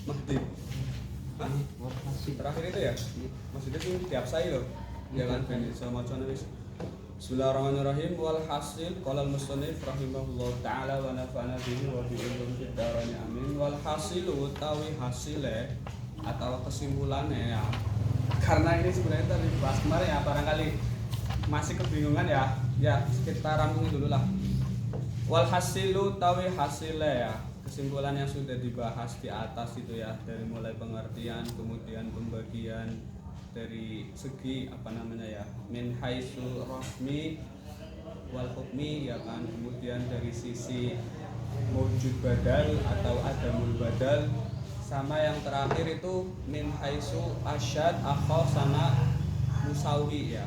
Mahdi. Hah? Terakhir itu ya? Maksudnya sih tiap saya loh. Ya kan ben iso macane wis. Bismillahirrahmanirrahim. Walhasil qala al-musannif rahimahullah taala wa nafa'ana bihi wa bi ulum fid darain amin. Walhasil utawi hasile atau kesimpulannya ya. Karena ini sebenarnya tadi bahas kemarin ya, barangkali masih kebingungan ya. Ya, kita rampungin dulu lah. Walhasilu tawi hasile ya, kesimpulan yang sudah dibahas di atas itu ya, dari mulai pengertian kemudian pembagian dari segi apa namanya ya, min haitsu rasmi wal hukmi ya kan, kemudian dari sisi wujud badal atau adamul badal, sama yang terakhir itu min haitsu asyad akhaf sama musawi ya,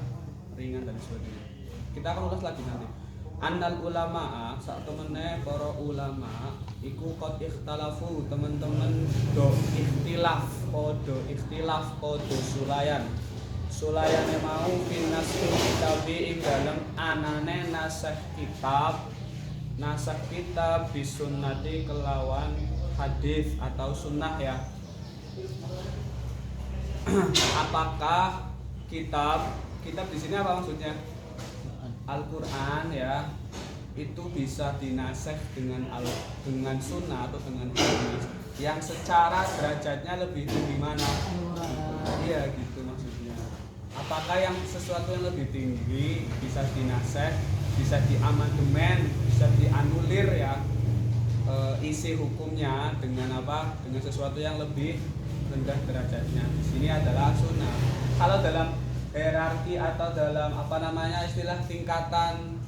ringan dan sebagainya. Kita akan ulas lagi nanti. Annal ulama sak temene para ulama iku qad ikhtalafu, teman-teman do ikhtilaf podo sulayane mau finas kitabi ing dalem anane nasah kitab bisunnati kelawan hadis atau sunnah ya. Apakah kitab di sini apa maksudnya? Al-Quran ya, itu bisa dinasakh dengan sunnah atau dengan hadis yang secara derajatnya lebih tinggi mana? Iya gitu maksudnya. Apakah yang sesuatu yang lebih tinggi bisa dinasakh, bisa diamandemen, bisa dianulir ya, isi hukumnya dengan apa? Dengan sesuatu yang lebih rendah derajatnya. Di sini adalah sunnah. Kalau dalam hierarki atau dalam apa namanya istilah tingkatan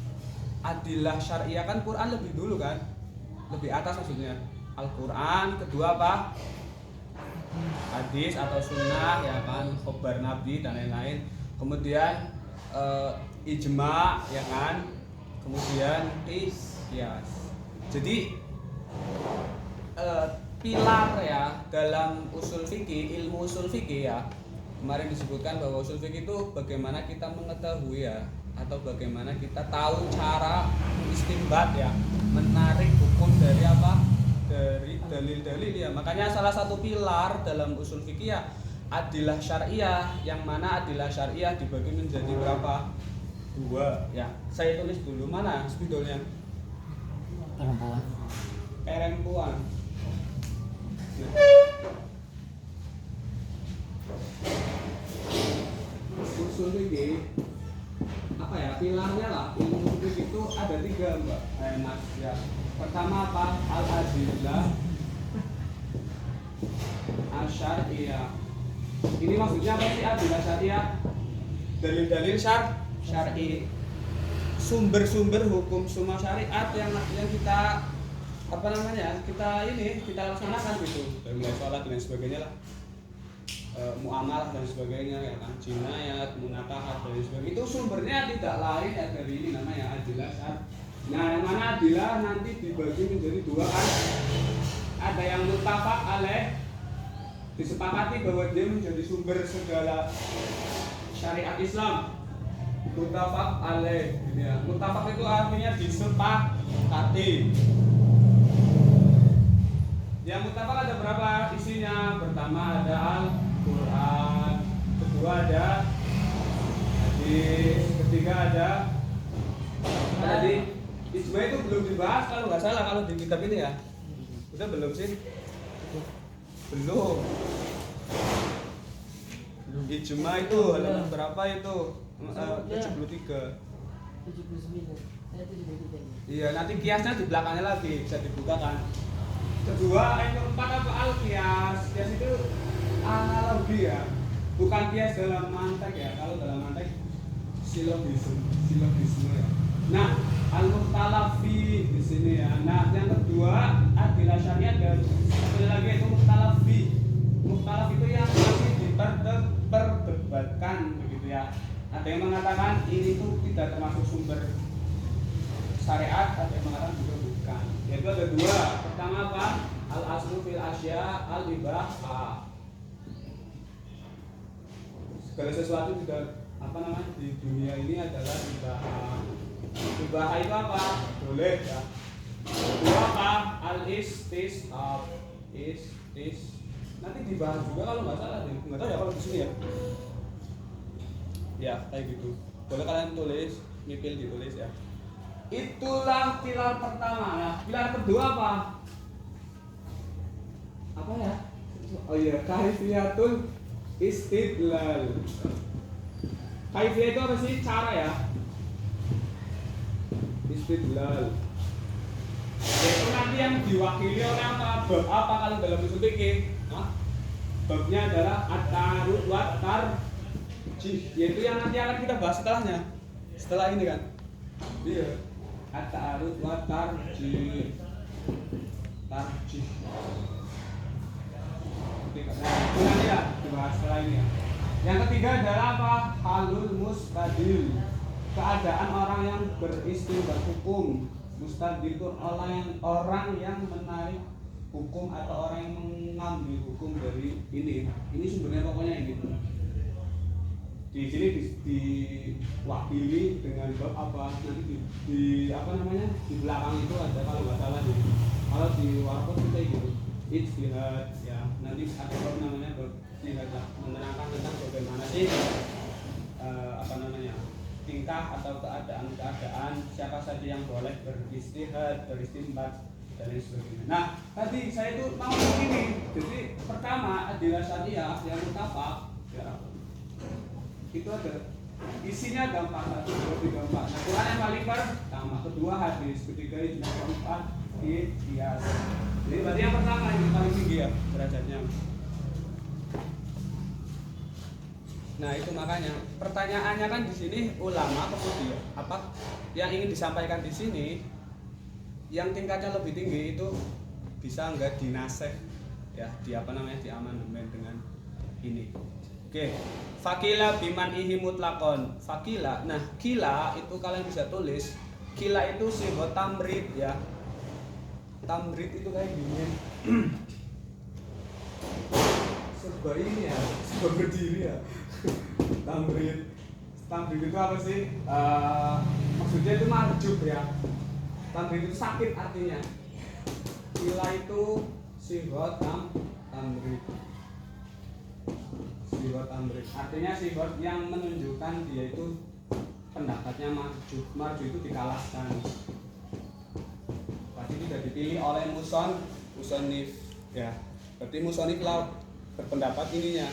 adillah syariah kan Quran lebih dulu kan, lebih atas maksudnya Al-Quran, kedua apa, hadis atau sunnah ya kan, khobar nabi dan lain-lain, kemudian ijma ya kan, kemudian qiyas. Jadi pilar ya dalam usul fikih, ilmu usul fikih ya, kemarin disebutkan bahwa usul fikih itu bagaimana kita mengetahui ya, atau bagaimana kita tahu cara istinbat ya, menarik hukum dari apa, dari dalil-dalil ya. Makanya salah satu pilar dalam usul fikih ya adillah syariah, yang mana adillah syariah dibagi menjadi berapa? Dua ya. Saya tulis dulu, mana spidolnya? Perempuan. Usul fikih apa ya, pilarnya lah, ilmu fikih itu ada tiga mbak Mas ya. Pertama apa? Al-adillah asyariyah. Ini maksudnya apa sih adillah syariah? Dalil-dalil syar'i, sumber-sumber hukum semua syariat yang kita apa namanya, kita laksanakan gitu, dari mulai sholat dan sebagainya lah, muamalah dan sebagainya ya kan, jinayat, munakahat dan sebagainya, itu sumbernya tidak lain ya dari ini namanya adillah syar'. Nah, yang mana adillah nanti dibagi menjadi dua kan, ada yang muttafaq alaih, disepakati bahwa dia menjadi sumber segala syariat Islam, muttafaq alaih ya. Muttafaq itu artinya disepakati. Yang muttafaq ada berapa isinya? Pertama ada Al-Quran, kedua ada hadis, ketiga ada tadi ijma. Itu belum dibahas kalau nggak salah, kalau di kitab ini ya. Udah belum sih? Belum. Ijma itu halaman berapa itu? 73. 79. Iya, nanti kiasnya di belakangnya lagi bisa dibuka kan. Kedua, yang keempat apa al-qiyas? Qiyas itu analogi ya, bukan qiyas dalam mantek ya. Kalau dalam mantek silogisme ya. Nah, al-mukhtalaf fi di sini ya. Nah, yang kedua adillah syariah, dan sekali lagi itu mukhtalaf fi. Mukhtalaf itu yang masih diperdebatkan begitu ya. Ada yang mengatakan ini tuh tidak termasuk sumber syariat, ada yang mengatakan juga bukan. Yaitu ada dua. Pertama apa? Al-aslu fil asya al-ibahah. Segala sesuatu tidak apa namanya di dunia ini adalah ibahah. Ibahah itu apa? Boleh ya. Kedua apa? Al-istishab. nanti dibahas juga kalau nggak salah deh. Nggak tahu ya kalau di sini ya. Ya kayak gitu. Boleh kalian tulis, nyipil ditulis ya. Itulah pilar pertama. Nah, pilar kedua apa? Apa ya? Oh iya, kaifiyatul istidlal. Kaifiyah itu apa sih? Cara ya. Istidlal. Itu nanti yang diwakili oleh apa? Bab apa kalau dalam usul fikih? Babnya adalah at-ta'arud wa tarjih, yaitu yang nanti akan kita bahas setelahnya. Setelah ini kan. Iya. At-ta'arud wa tarjih. Tarjih. Nah, itu nanti ya dibahas setelah ini ya. Yang ketiga adalah apa? Halul mustadil. Keadaan orang yang beristimbat hukum. Mustadil itu orang yang menarik hukum atau orang yang mengambil hukum dari ini. Ini sumbernya pokoknya ini. Di sini diwakili dengan bab apa? Nanti di apa namanya? Di belakang itu ada kalau nggak salah nih. Kalau di warkop kita gitu. Ijtihad ya. Nanti ada bab namanya bab ijtihad lah, menerangkan tentang bagaimana sih apa namanya? Tingkah atau keadaan siapa saja yang boleh berijtihad, beristinbat dan lain sebagainya. Nah, tadi saya itu mau begini. Jadi pertama adilah syariah yang mutafaq ya. Itu ada isinya gampang, satu dua tiga empat. Nah, Quran yang paling pertama, kedua hadis, ketiga ijma, keempat qiyas. Jadi berarti yang pertama yang paling tinggi ya derajatnya. Nah itu makanya pertanyaannya kan di sini ulama kemudian apa yang ingin disampaikan di sini yang tingkatnya lebih tinggi itu bisa enggak dinaseh ya di apa namanya di amandemen dengan ini. Oke. Fakila biman ihi mutlakon. Fakila. Nah kila itu kalian bisa tulis. Kila itu simbol tamrid ya. Tamrid itu kayak gini. Serba ini ya, serba berdiri ya. Tamrid itu apa sih? Maksudnya itu marjuk ya. Tamrid itu sakit artinya. Kila itu sifat tamrid. Sifat tamrid artinya sifat yang menunjukkan dia itu pendapatnya marjuk. Marjuk itu dikalahkan. Pasti tidak dipilih oleh musonif ya. Berarti musonif berpendapat ininya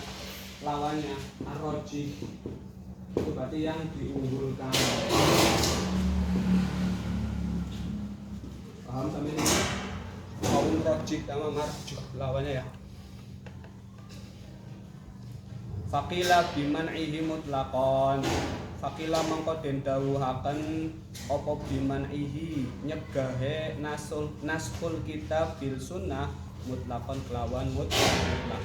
lawannya ar-rajih itu berarti yang diunggulkan. Paham sampai ini? Kaum rajih sama marjuh lawannya ya. Faqila biman'ihi mutlaqan. Faqila mangko den dawuhaken apa biman'ihi nyegahe naskul kitab bil sunnah mutlaqan kelawan mutlaq.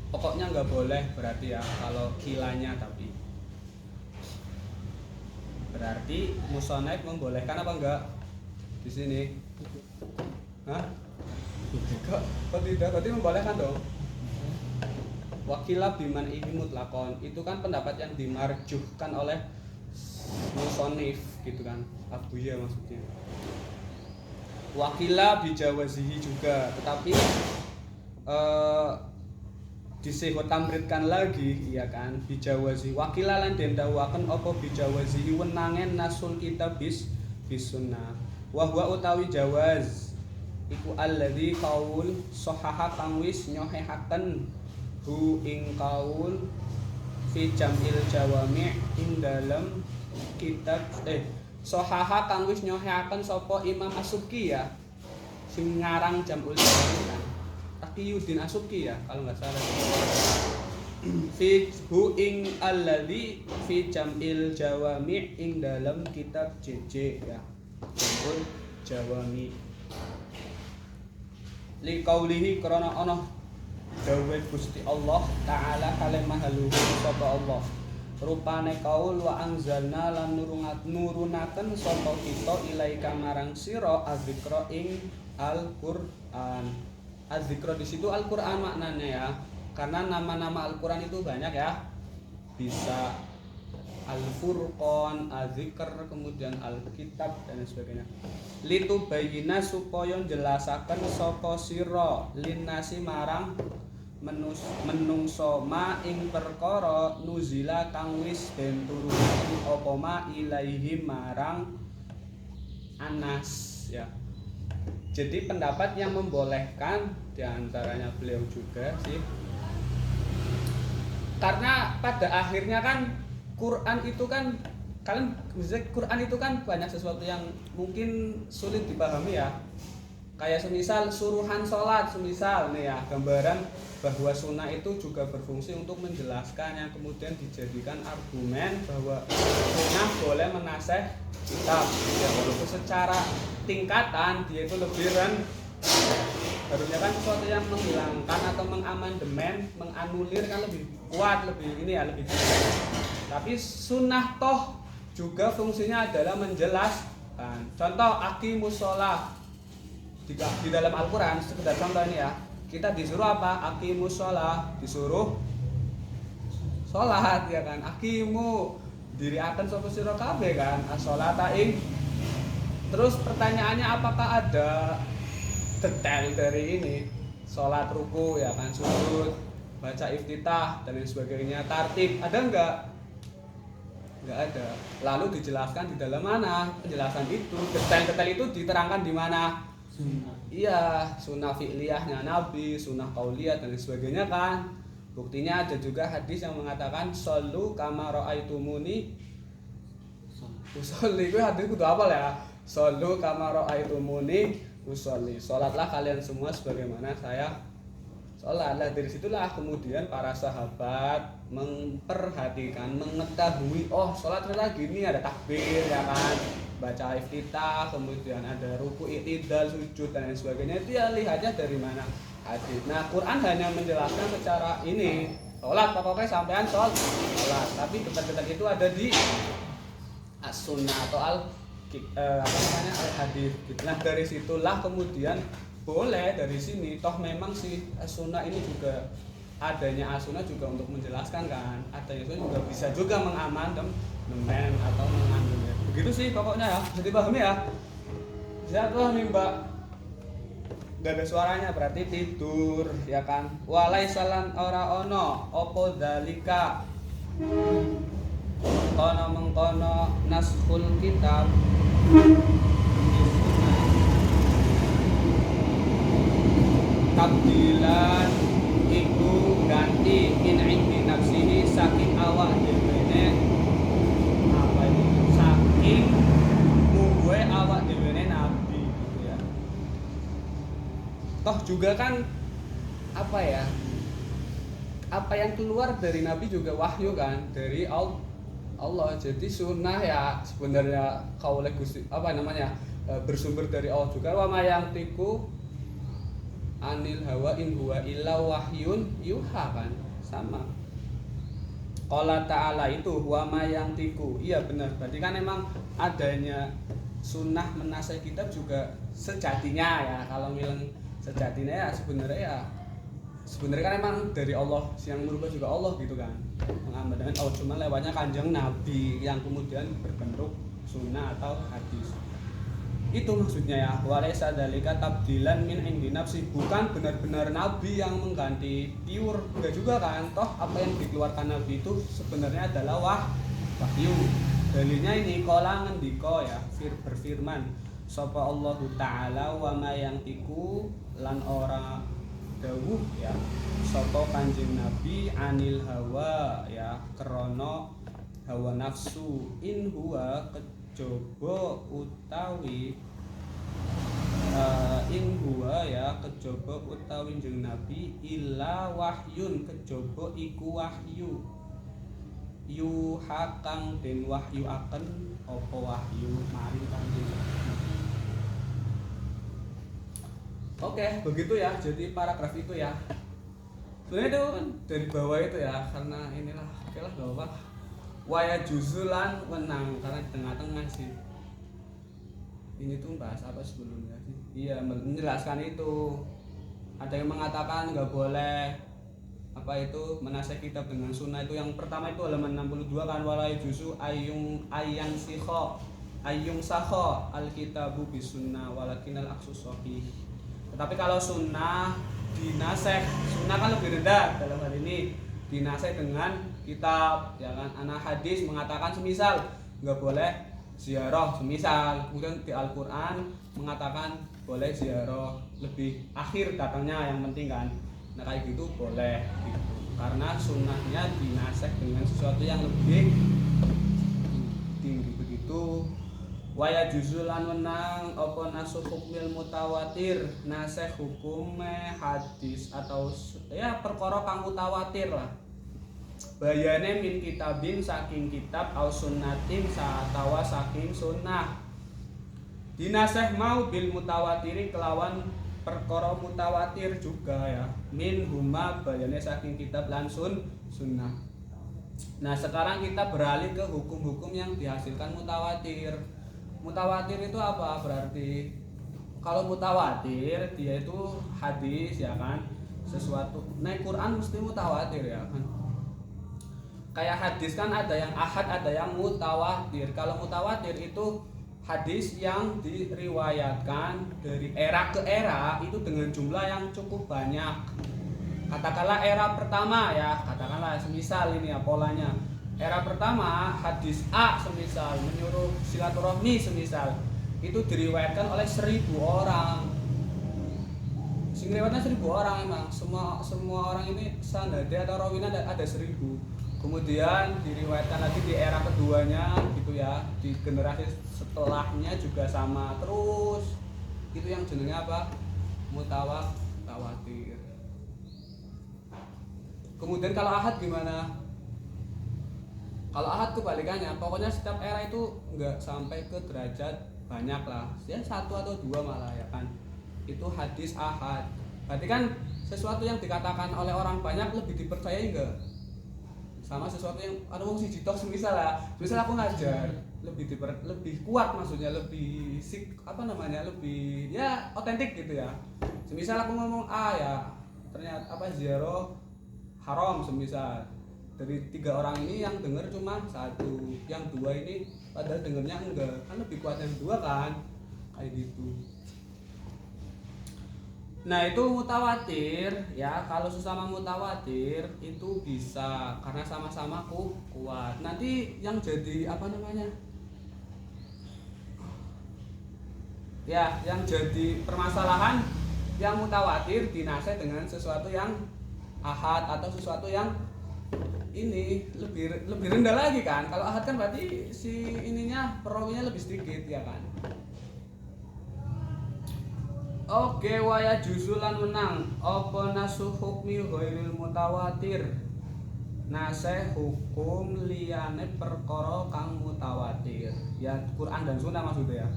Pokoknya nggak boleh berarti ya kalau kilanya, tapi berarti musonef membolehkan apa enggak di sini? Hah? Kok tidak? Berarti membolehkan dong. Wakilah biman ihi mutlakon itu kan pendapat yang dimarjuhkan oleh musonif gitu kan, Abuya maksudnya. Wakilah bijawazihi juga, tetapi disebut tamridkan lagi iya kan bijawazi wakila lan den dawaken apa bijawazi wenangen nasul kitab bis sunnah wa huwa utawi jawaz iku alladzi qaul sahaha kang wis nyohehaken hu ing qaul fi jam'il jawami' ing dalam kitab sahaha kang wis nyohehaken sapa Imam As-Subki ya sing ngarang Jam'ul Jawami' kan Taqiyuddin As-Subki ya kalau nggak salah. Fi hu ing alladzi fi jam'il jawami' ing dalam kitab JJ ya. Jam'ul Jawami. Li qaulihi krana ana dawuh Gusti Allah taala kalimah haluhu sapa Allah. Rupane kaul wa anzalna lan nurunaken sapa kita ilaika marang sira adzikra ing Al-Qur'an. Az-zikra di situ Al-Qur'an maknanya ya. Karena nama-nama Al-Qur'an itu banyak ya. Bisa Al-Furqan, Az-Zikr, kemudian Al-Kitab dan sebagainya. Litubayyina supaya njelasaken sapa sira linnasi marang menungso ma ing perkara nuzila kang wis den turunaken apa ma ilaihi marang Anas ya. Jadi pendapat yang membolehkan diantaranya beliau juga sih, karena pada akhirnya kan Quran itu kan kalian Quran itu kan banyak sesuatu yang mungkin sulit dipahami ya. Kayak semisal suruhan sholat, semisal nih ya, gambaran bahwa sunnah itu juga berfungsi untuk menjelaskan, yang kemudian dijadikan argumen bahwa sunnah boleh menasih kitab ya, walaupun secara tingkatan dia itu lebih harusnya kan sesuatu yang menghilangkan atau mengamandemen, menganulir kan lebih kuat, lebih ini ya, lebih kuat. Tapi sunnah toh juga fungsinya adalah menjelaskan. Contoh aqimus sholah di dalam Al-Quran, sekedar contoh ini ya, kita disuruh apa? Aqimus sholah, disuruh sholat ya kan. Aqimu diri akan sapa sira kabeh kan, as-sholata ing. Terus pertanyaannya, apakah ada detail dari ini? Sholat ruku ya kan, sujud, baca iftitah dan lain sebagainya, tartib, ada enggak? Enggak ada. Lalu dijelaskan di dalam mana? Penjelasan itu, detail-detail itu diterangkan di mana? Sunnah. Iya, sunnah fi'liyahnya Nabi, sunnah qauliyah dan lain sebagainya kan. Buktinya ada juga hadis yang mengatakan shollu kama ra'aitumuni usolli. Itu hadis kudu apa ya? Shollu kama ra'aitumuni usolli. Salatlah kalian semua sebagaimana saya sholat. Nah, dari situlah kemudian para sahabat memperhatikan, mengetahui, oh sholat ternyata gini, ada takbir ya kan, baca iftitah, kemudian ada ruku, i'tidal, sujud dan lain sebagainya. Itu ya lihatnya dari mana? Hadis. Nah, Quran hanya menjelaskan secara ini, sholat pokoknya sampean sholat, tapi detail-detail itu ada di as-sunnah atau al-hadis. Nah, dari situlah kemudian boleh dari sini, toh memang si as-sunnah ini juga adanya as-sunnah juga untuk menjelaskan kan, adanya sunnah juga bisa juga mengamandemen atau menganulir. Begitu sih pokoknya ya, jadi pahami ya. Bisa pahami Mbak. Gak ada suaranya berarti tidur ya kan. Walaisalan ora ono opo dalika kono mengkono naskhul kitab tabdilan iku ganti min indi nafsihi saking awak dhewe apa itu, saking mungguhe awak dhewe nabi gitu ya. Toh juga kan apa ya, apa yang keluar dari nabi juga wahyu kan, dari Allah. Jadi sunnah ya sebenarnya kauleh Gusti apa namanya, bersumber dari Allah juga. Wa ma yantiqu anil hawa in huwa illa wahyun yuha kan, sama. Qala ta'ala itu wa ma yantiqu, iya benar. Berarti kan emang adanya sunnah menasih kitab juga sejatinya ya, kalau bilang sejatinya ya sebenarnya kan emang dari Allah, yang merubah juga Allah gitu kan, mengamandemen Allah, cuma lewatnya kanjeng Nabi yang kemudian berbentuk sunnah atau hadis. Itu maksudnya ya, walaysa dzalika tabdilan min indi nafsi, bukan benar-benar Nabi yang mengganti pure, enggak juga kan. Toh apa yang dikeluarkan Nabi itu sebenarnya adalah wahyu. Dalilnya ini qala ngendika ya, berfirman sapa Allah taala wa ma yantiku lan ora dawuh ya sapa kanjeng Nabi anil hawa ya, krana hawa nafsu, in huwa kejaba utawi in huwa ya kejaba utawi jeneng Nabi illa wahyun, kejaba iku wahyu yuha kang den wahyu akan apa wahyu maring kanjeng. Oke, begitu ya. Jadi paragraf itu ya. Sebenarnya itu kan dari bawah itu ya, karena inilah oke lah bawah. Waya juzulan menang karena di tengah-tengah sih. Ini tuh bahas apa sebelumnya sih? Iya, menjelaskan itu. Ada yang mengatakan nggak boleh apa itu menasih kitab dengan sunnah itu yang pertama itu halaman 62 kan walai juzu ayang sakho alkitabu bis sunnah walakinal aksus sahih. Tetapi kalau sunnah dinasih, sunnah kan lebih rendah dalam hal ini dinasih dengan kitab, ya kan. Anak hadis mengatakan semisal nggak boleh ziarah, semisal kemudian di Al-Quran mengatakan boleh ziarah lebih akhir datangnya yang penting kan. Nah kayak gitu boleh gitu. Karena sunnahnya dinasih dengan sesuatu yang lebih tinggi begitu. Waya juzulan menang apa nasuh hukmil mutawatir, nasih hukume hadis atau ya perkara kang mutawatir lah. Bayane min kitabin saking kitab au sunnatin satawa saking sunnah. Dinasih mau bil mutawatiri kelawan perkara mutawatir juga ya. Min huma bayane saking kitab lan sunnah. Nah, sekarang kita beralih ke hukum-hukum yang dihasilkan mutawatir. Mutawatir itu apa? Berarti kalau mutawatir dia itu hadis ya kan, sesuatu. Nah, Quran mesti mutawatir ya kan. Kayak hadis kan ada yang ahad, ada yang mutawatir. Kalau mutawatir itu hadis yang diriwayatkan dari era ke era itu dengan jumlah yang cukup banyak. Katakanlah era pertama ya, katakanlah semisal ini ya polanya. Era pertama hadis A semisal menyuruh silaturahmi semisal itu diriwayatkan oleh 1000 orang. Sing riwayatnya 1000 orang emang. Semua orang ini sanadnya atau rawina ada 1000. Kemudian diriwayatkan lagi di era keduanya gitu ya, di generasi setelahnya juga sama terus. Itu yang jenenge apa? Mutawatir. Kemudian kalau ahad gimana? Kalau ahad kebalikannya, pokoknya setiap era itu nggak sampai ke derajat banyak lah, ya 1 atau 2 malah ya kan. Itu hadis ahad. Berarti kan sesuatu yang dikatakan oleh orang banyak lebih dipercayai enggak? Sama sesuatu yang ada wong siji tok semisal lah. Misal aku ngajar, lebih kuat maksudnya, lebih lebih ya otentik gitu ya. Semisal aku ngomong A ya, ternyata apa ziarah haram semisal. Dari 3 orang ini yang dengar cuma 1, yang 2 ini padahal dengarnya enggak, kan lebih kuat yang 2 kan, kayak gitu. Nah itu mutawatir ya, kalau sesama mutawatir itu bisa karena sama-sama kuat. Nanti yang jadi ya yang jadi permasalahan yang mutawatir dinasih dengan sesuatu yang ahad atau sesuatu yang ini lebih rendah lagi kan. Kalau ahad kan berarti si ininya perawinya lebih sedikit ya kan. Oke, waya juzulan menang apa nasuh hukmi ghairil mutawatir. Nasih hukum liyane perkara kang mutawatir. Ya Quran dan sunnah maksudnya ya.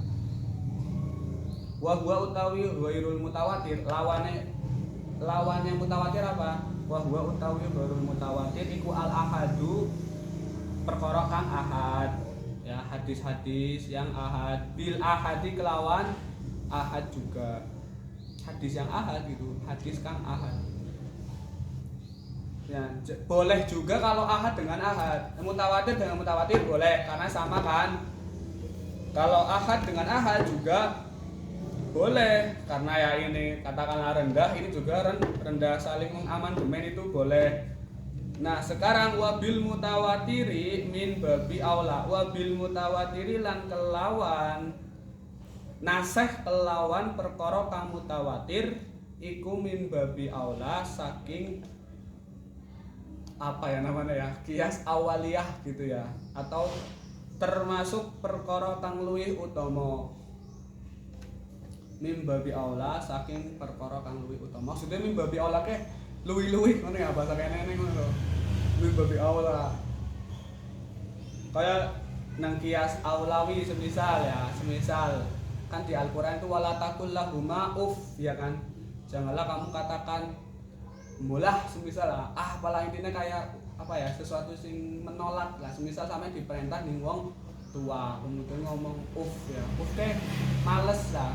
Wa huwa utawi ghairul mutawatir, lawannya mutawatir apa? Wa huwa utawi ghairul mutawatir iku al ahadu perkara kang ahad. Ya hadis-hadis yang ahad bil ahadi kelawan ahad juga. Hadis yang ahad gitu, hadis kang ahad. Ya, boleh juga kalau ahad dengan ahad, mutawatir dengan mutawatir boleh karena sama kan. Kalau ahad dengan ahad juga boleh karena ya ini katakanlah rendah, ini juga rendah, saling mengamandemen itu boleh. Nah sekarang wabil mutawatiri min babi aula, wabil mutawatiri lan kelawan nasih kelawan perkara kang mutawatir iku min babi aula saking apa ya namanya ya, kias awaliyah gitu ya, atau termasuk perkara kang luwih utama. Min babi aula saking perkara kang luwih utama. Maksudnya min babi aula ke luwih-luwih ngono ya, bahasa kene ngono lho. Min babi aula. Kayak nang kias aulawi semisal kan di Al-Qur'an itu wala taqul lahuma uff ya kan. Janganlah kamu katakan mulah semisal apalah intinya kayak apa ya, sesuatu sing menolak lah. Semisal sampe diperintah ning wong tua kemudian ngomong uff ya. Uff teh males lah.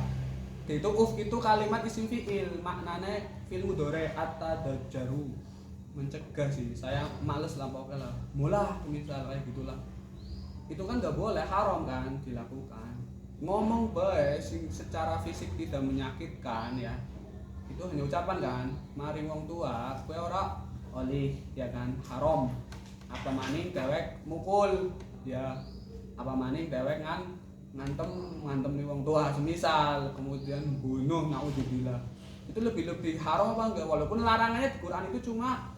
Itu uf itu kalimat isim fi'il, maknanya fi'il mudhari atadajjaru. mencegah sih, saya males lah pokoknya lah mulah misal kayak gitulah, itu kan nggak boleh, haram kan dilakukan. Ngomong bae sing secara fisik tidak menyakitkan ya, itu hanya ucapan kan, mari wong tua kowe ora oleh ya kan, haram. Apa maning dewek mukul ya, apa maning dewek ngantem nih wong tua semisal, kemudian bunuh naudzubillah, itu lebih haram apa enggak, walaupun larangannya di Quran itu cuma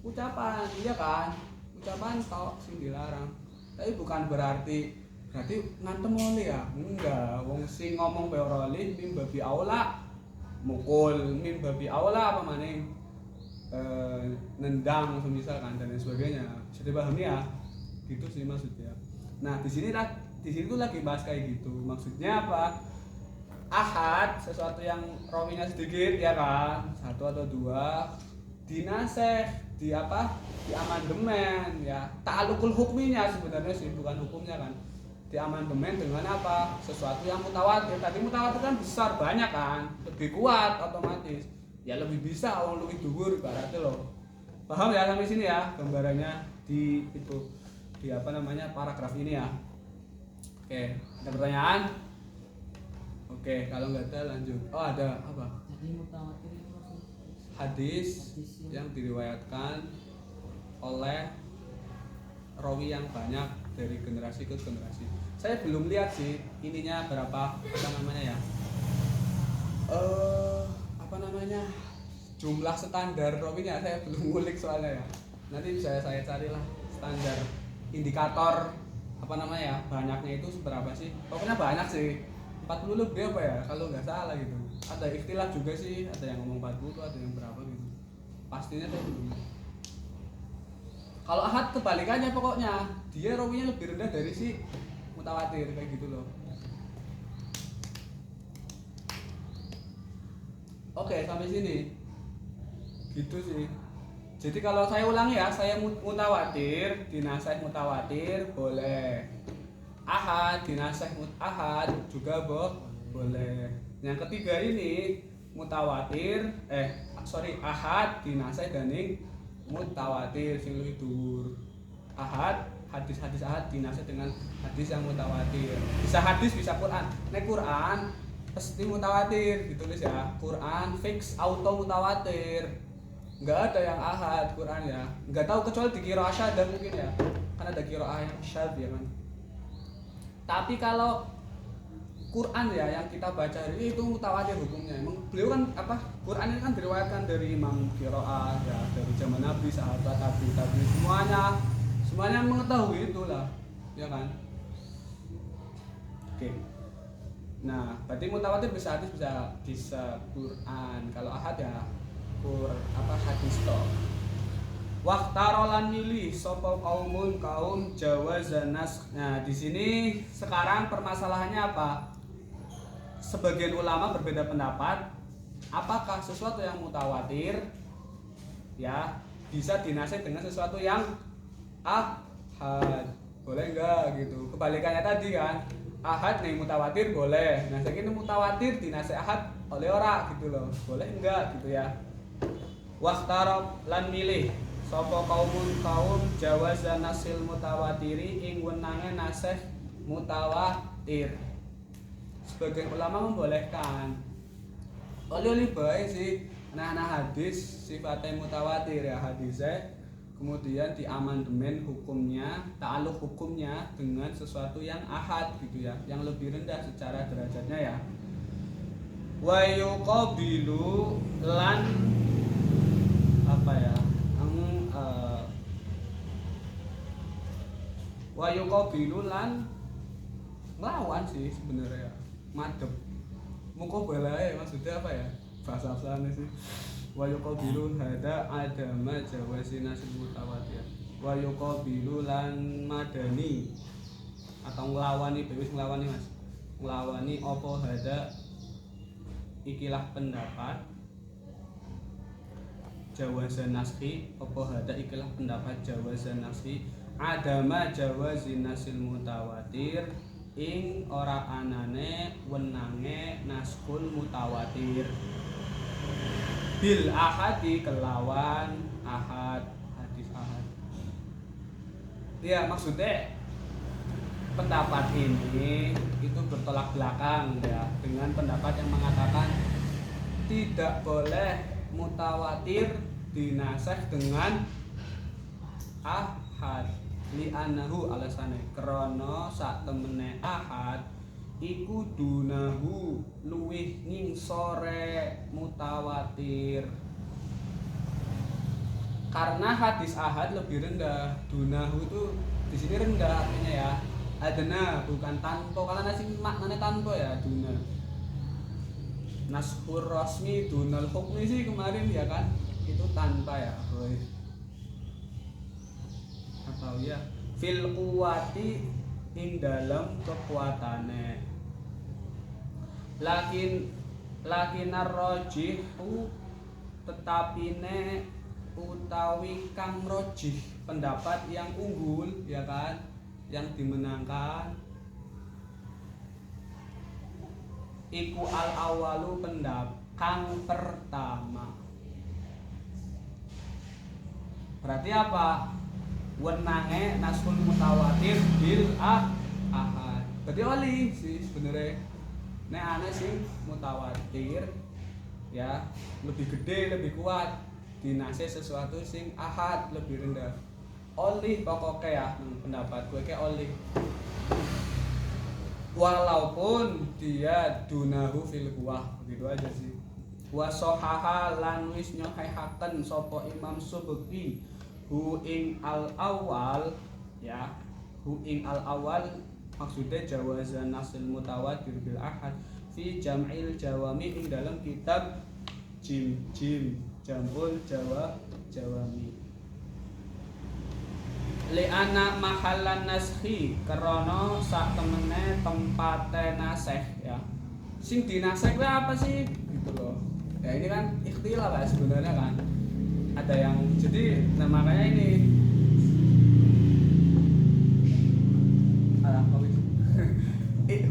ucapan, iya kan, ucapan tok sing dilarang, tapi bukan berarti ngantem oleh ya, enggak. Wong sing ngomong bae ora oleh mim babi aula mukul, mim babi aula apa maning nendang semisal kan dan lain sebagainya, bisa dipahami ya, gitu sih maksudnya. Nah di sini tuh lagi bahas kayak gitu, maksudnya apa, ahad sesuatu yang rawinya sedikit ya kan, satu atau dua dinaseh, di amandemen ya, ta'alukul hukminya sebenarnya sih, bukan hukumnya kan, di amandemen dengan apa, sesuatu yang mutawatir. Tadi mutawatir kan besar banyak kan, lebih kuat otomatis ya, lebih bisa orang lebih dhuwur ibaratnya loh. Paham ya sampai sini ya gambarannya di itu, di paragraf ini ya. Oke, ada pertanyaan? Oke, kalau nggak ada lanjut. Oh ada apa? Jadi mutawatir itu hadis yang diriwayatkan oleh rawi yang banyak dari generasi ke generasi. Saya belum lihat sih ininya berapa jumlah standar rawinya, saya belum ngulik soalnya ya. Nanti bisa saya carilah standar indikator banyaknya itu seberapa sih. Pokoknya banyak sih. 40 lebih apa ya kalau nggak salah gitu. Ada ikhtilaf juga sih, ada yang ngomong 40, ada yang berapa gitu. Pastinya saya belum. Kalau ahad kebalikannya, pokoknya dia rawinya lebih rendah dari si mutawatir kayak gitu loh. Oke, sampai sini gitu sih. Jadi kalau saya ulangi ya, saya mutawatir, dinasih mutawatir boleh, ahad dinasih ahad juga boleh. Yang ketiga ini mutawatir ahad dinasih dening mutawatir sing luwih dhuwur. Ahad, hadis ahad dinasih dengan hadis yang mutawatir. Bisa hadis bisa Quran. Nek Quran pasti mutawatir ditulis ya. Quran fix auto mutawatir. Enggak ada yang ahad Quran ya. Enggak tahu kecuali di qiraah syadz mungkin ya. Kan ada qiraah yang syadz ya kan. Tapi kalau Quran ya yang kita baca hari ini itu mutawatir hukumnya. Emang beliau kan Quran ini kan diriwayatkan dari imam qiraah ya, dari zaman Nabi, sahabat, tabi semuanya mengetahui itulah, ya kan? Oke. Nah, berarti mutawatir bisa hadis bisa Quran. Kalau ahad ya hadis toh. Waqtarolan milih sapa kaum jawazanas. Nah, di sini sekarang permasalahannya apa? Sebagian ulama berbeda pendapat apakah sesuatu yang mutawatir ya bisa dinasih dengan sesuatu yang ahad. Boleh enggak gitu. Kebalikannya tadi kan, ahad nih mutawatir boleh. Nah, saya ini mutawatir dinasih ahad oleh ora gitu loh. Boleh enggak gitu ya. Waqtarab lan milih sapa kaum jawazan nasil mutawatiri ing wenange nasih mutawatir. Sebagian ulama membolehkan. Oleh bae sih nah hadis sifatnya mutawatir ya, hadisnya kemudian diamandemen hukumnya, ta'aluk hukumnya dengan sesuatu yang ahad gitu ya, yang lebih rendah secara derajatnya ya. Wa yuqabilu lan wa yuqabilu lan nglawan sih sebenarnya ya. Madhep muqabalah maksudnya apa ya, bahasa asalnya sih. Wa yuqabilu hada adama jawazina mutawatir. Wa yuqabilu lan madani atau nglawani, wis nglawani Mas. Nglawani apa hada ikilah pendapat jawazan naskhi, apa hada ikilah pendapat jawazan naskhi adama jawazin nasil mutawatir ing ora anane wenange naskul mutawatir. bil ahadi kelawan ahad, hadis ahad. Ya maksudnya pendapat ini itu bertolak belakang ya dengan pendapat yang mengatakan tidak boleh mutawatir dinasakh dengan ahad li'annahu alasane krana sak temene ahad iku dunahu luwih ngingsore mutawatir. Karena hadis ahad lebih rendah, dunahu itu di sini rendah artinya ya. Adna bukan tanpa, kalau nasi maknanya tanpa ya duna. Nashur rasmi dunal hukmi sih kemarin ya kan, itu tanpa ya. Atau ya fil quwati ing dalam kekuatane. Lakin ar-rajihu tetapine utawi kang rojih pendapat yang unggul ya kan, yang dimenangkan iku al awalu pendapat kang pertama. Berarti apa? Wenange nasul mutawatir bil ahad. Berarti oli sih sebenarnya. Nek ana sing mutawatir ya lebih gede, lebih kuat. Dinase sesuatu sing ahad lebih rendah. Oli pokoknya ya pendapat gue kayak oli. Walaupun dia dunahu fil kuwah, begitu aja sih. Wa sahaha lan wis nyohihaken sapa Imam Subki hu ing al awal ya, hu ing al awal maksudnya jawazan nasil mutawatir bil ahad fi jam'il jawami ing dalam kitab jamul jawami li ana mahallan naskhi karena sak temene tempate nasakh ya. Sing dinasakh kuwi apa sih gitu loh. Ya ini kan ikhtilaf lah sebenarnya kan. Ada yang jadi nah makanya ini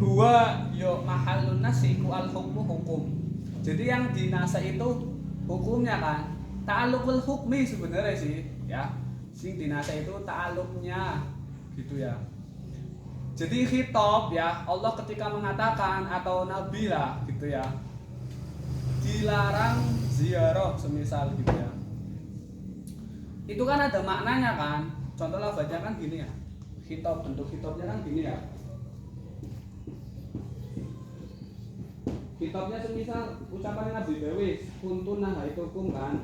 huwa yo mahallun nasiku al hukmu hukum. Jadi yang dinasa itu hukumnya kan. Ta'alluqul hukmi sebenarnya sih ya. Sing dinasa itu ta'alluqnya gitu ya. Jadi khitab ya Allah ketika mengatakan atau nabi lah gitu ya. Dilarang ziarah semisal gitu ya. Itu kan ada maknanya kan. Contoh lafaznya kan gini ya. Khitab, bentuk khitabnya kan gini ya. Kitabnya semisal ucapan Nabi Dawis kuntun nahaitukum kan,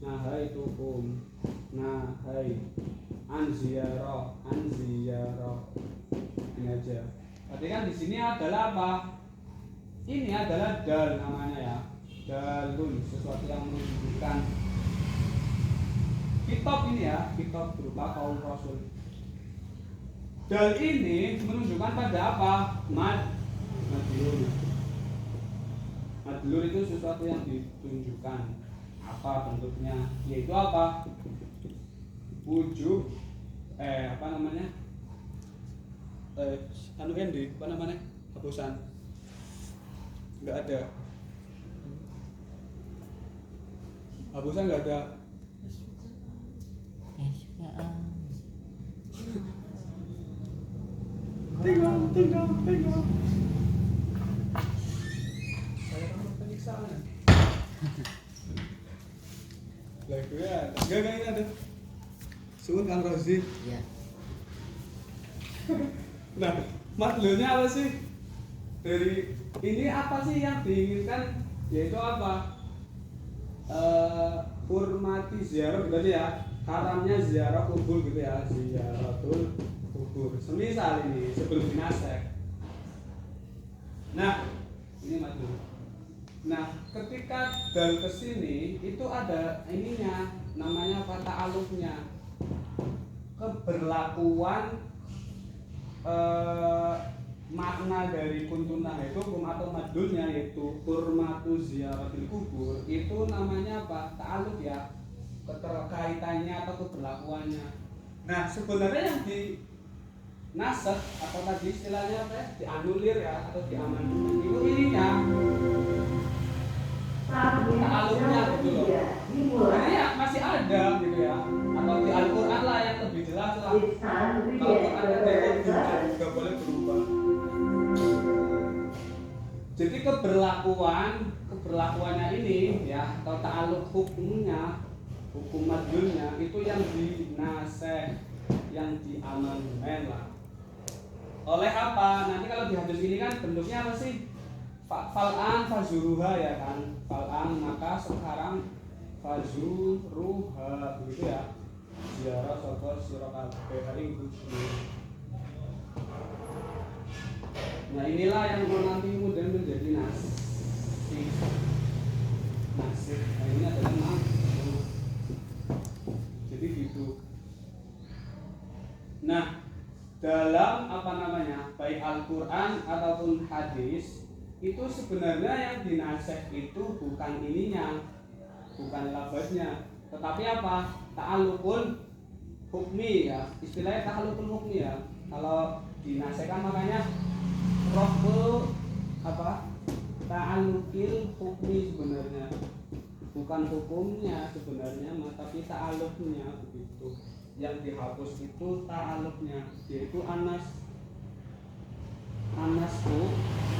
nahaitukum, nahai anziyaro ini aja. Berarti kan di sini adalah apa? Ini adalah dal namanya ya, dalun sesuatu yang menunjukkan kitab ini ya, kitab berupa kaul rasul. Dal ini menunjukkan pada apa? Madlul itu sesuatu yang ditunjukkan. Apa bentuknya? Yaitu apa? Wujub apa namanya? Anu Hendy, apa namanya? Hapusan. Enggak ada. Hapusan enggak ada. Tinggal. Lah gue enggak ini ada. Suwun Kang Rozi. Iya. Nah, madlulnya apa sih? Dari ini apa sih yang diinginkan? Yaitu apa? Hurmati ziarah gitu aja ya. Haramnya ziarah kubur gitu ya. Ziaratul kubur. Semisal ini sebelum dinasakh. Nah, ini madlul. Nah, ketika dal kesini itu ada ininya, namanya kata alufnya, keberlakuan makna dari kuntunah itu atau madulnya yaitu hurmatu ziaratil kubur itu namanya apa? Ta'aluf ya, keterkaitannya atau keberlakuannya. Nah, sebenarnya yang di nasakh atau tadi istilahnya apa ya? Dianulir ya atau diamandemen itu ininya ta'aluknya gitu loh. Jadi ya masih ada gitu ya. Atau di Al-Quran lah yang lebih jelas lah. Kalau Quran itu nggak boleh berubah. Jadi keberlakuannya ini ya, atau ta'aluk hukumnya, hukum madlulnya itu yang dinaseh, yang diamandemen lah. Oleh apa? Nanti kalau di hadis ini kan bentuknya apa sih? Fal'an fazuruha ya kan. Fal'an maka sekarang fazuruha begitu ya. Ziarah sapa sira kabeh ing Gusti. Nah inilah yang nanti kemudian menjadi nasih. Nah ini adalah nasih. Jadi gitu. Nah dalam apa namanya, baik Al-Quran ataupun hadis itu sebenarnya yang dinasih itu bukan ininya, bukan lafaznya, tetapi apa? Ta'alukul hukmi ya, istilahnya ta'alukul hukmi ya. Kalau dinasihkan makanya raful apa? Ta'alukil hukmi sebenarnya, bukan hukumnya sebenarnya, tapi ta'aluknya begitu. Yang dihapus itu ta'aluknya, yaitu anasku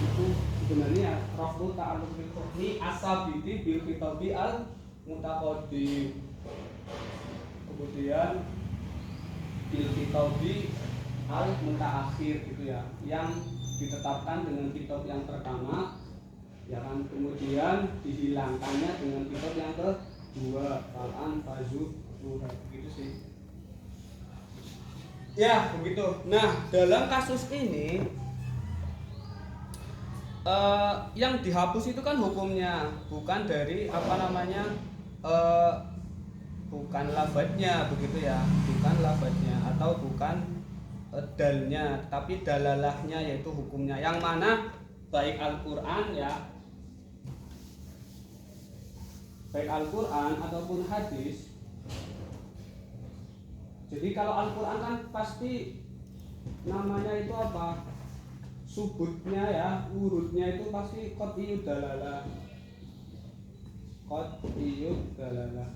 itu sebenarnya raful ta'alukil hukmi asabiti bil khitabi al mutaqaddim. Kemudian bil khitabi al mutaakhir gitu ya, yang ditetapkan dengan kitab yang pertama ya kan, kemudian dihilangkannya dengan kitab yang kedua, Al-an fazu gitu sih. Ya, begitu. Nah, dalam kasus ini yang dihapus itu kan hukumnya, bukan dari apa namanya, bukan lafadznya begitu ya, bukan lafadznya atau bukan dalnya, tapi dalalahnya yaitu hukumnya, yang mana baik Al-Quran ya, baik Al-Quran ataupun hadis. Jadi kalau Al-Quran kan pasti namanya itu apa, subutnya ya, urutnya itu pasti qat'iyud dalalah, qat'iyud dalalah,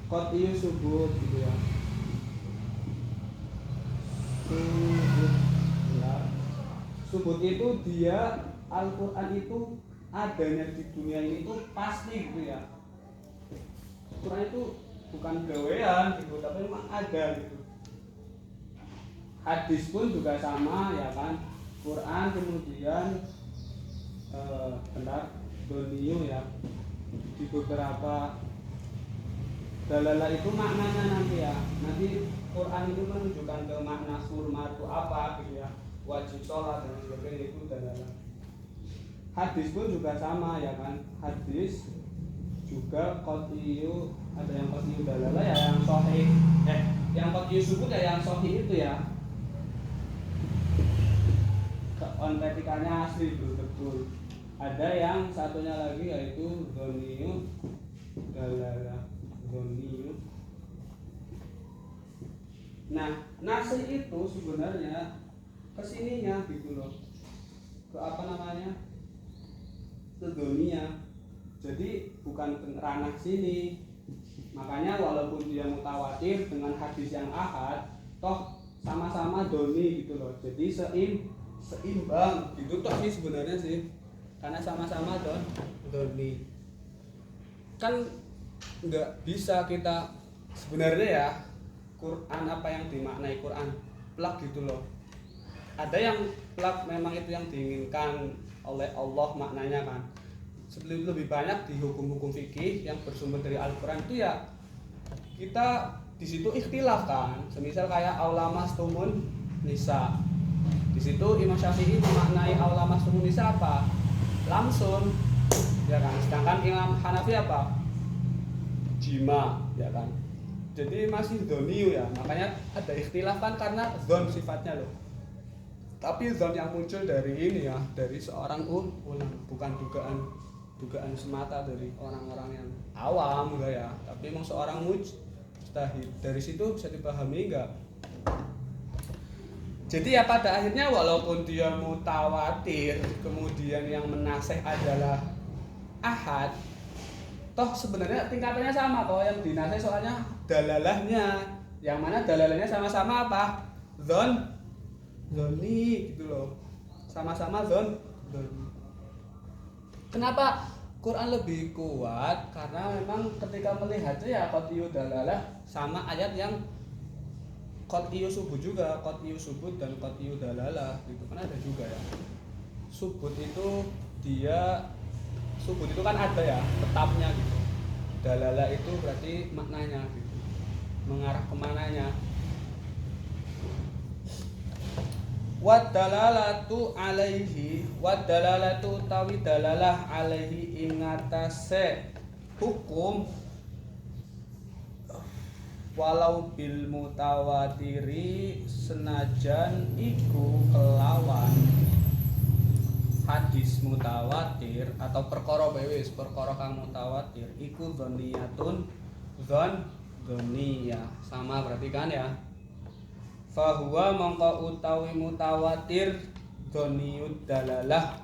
qat'iyud subut gitu ya. Subut itu dia, Al-Quran itu adanya di dunia ini itu pasti gitu ya. Quran itu bukan gawean gitu, tapi memang ada gitu. Hadis pun juga sama ya kan. Quran kemudian doniyo ya, di beberapa dalalah itu maknanya nanti ya. Nanti Quran itu menunjukkan ke makna kurma itu apa gitu ya, wajib sholat dan sebagainya, itu dalalah. Hadis pun juga sama ya kan. Hadis juga qat'iyyu, ada yang qat'iyyu dalalah ya, yang sahih, yang qat'iyyu subut ya, yang sahih itu ya, konteksnya asli betul. Ada yang satunya lagi yaitu dhoniyyu dalalah, dhoniyyu. Nah, nasih itu sebenarnya kesininya gitu loh, ke apa namanya, ke dunia. Jadi bukan ke ranah sini. Makanya walaupun dia mutawatir dengan hadis yang ahad, toh sama-sama doni gitu loh. Jadi seimbang gitu toh sih sebenarnya sih, karena sama-sama doni. Kan nggak bisa kita sebenarnya ya, Quran apa yang dimaknai Quran plak gitu loh. Ada yang plak memang itu yang diinginkan oleh Allah maknanya kan. Lebih banyak di hukum-hukum fikih yang bersumber dari Al-Quran itu ya, kita di situ ikhtilaf kan. Semisal kayak aulamastumun nisa, di situ Imam Syafi'i memaknai aulamastumun nisa apa? Lamsun ya kan. Sedangkan Imam Hanafi apa? Jima ya kan. Jadi masih dhoniyu ya, makanya ada ikhtilaf kan karena dhon sifatnya loh. Tapi dhon yang muncul dari ini ya, dari seorang ulama, bukan dugaan semata dari orang-orang yang awam enggak ya, tapi memang seorang mujtahid. Dari situ bisa dipahami enggak? Jadi ya pada akhirnya walaupun dia mutawatir, kemudian yang menasih adalah ahad, toh sebenarnya tingkatannya sama toh, yang dinasih soalnya dalalahnya, yang mana dalalahnya sama-sama apa? Zoni gitu loh, sama-sama zoni. Kenapa Quran lebih kuat? Karena memang ketika melihatnya ya qat'iyyu dalalah sama ayat yang qat'iyyu subut juga, qat'iyyu subut dan qat'iyyu dalalah gitu kan ada juga ya. Subut itu subut itu kan ada ya tetapnya gitu. Dalalah itu berarti maknanya gitu, mengarah kemananya. Wadalalatu alaihi, wadalalatu tawi dalalah alaihi ingatase hukum walau bil mutawatiri senajan iku kelawan hadis mutawatir atau perkara wis perkara kang mutawatir iku dzanniyatun dzanniyah sama berarti kan ya. Fahuwa mongko utawi mutawatir dzanniyud dalalah.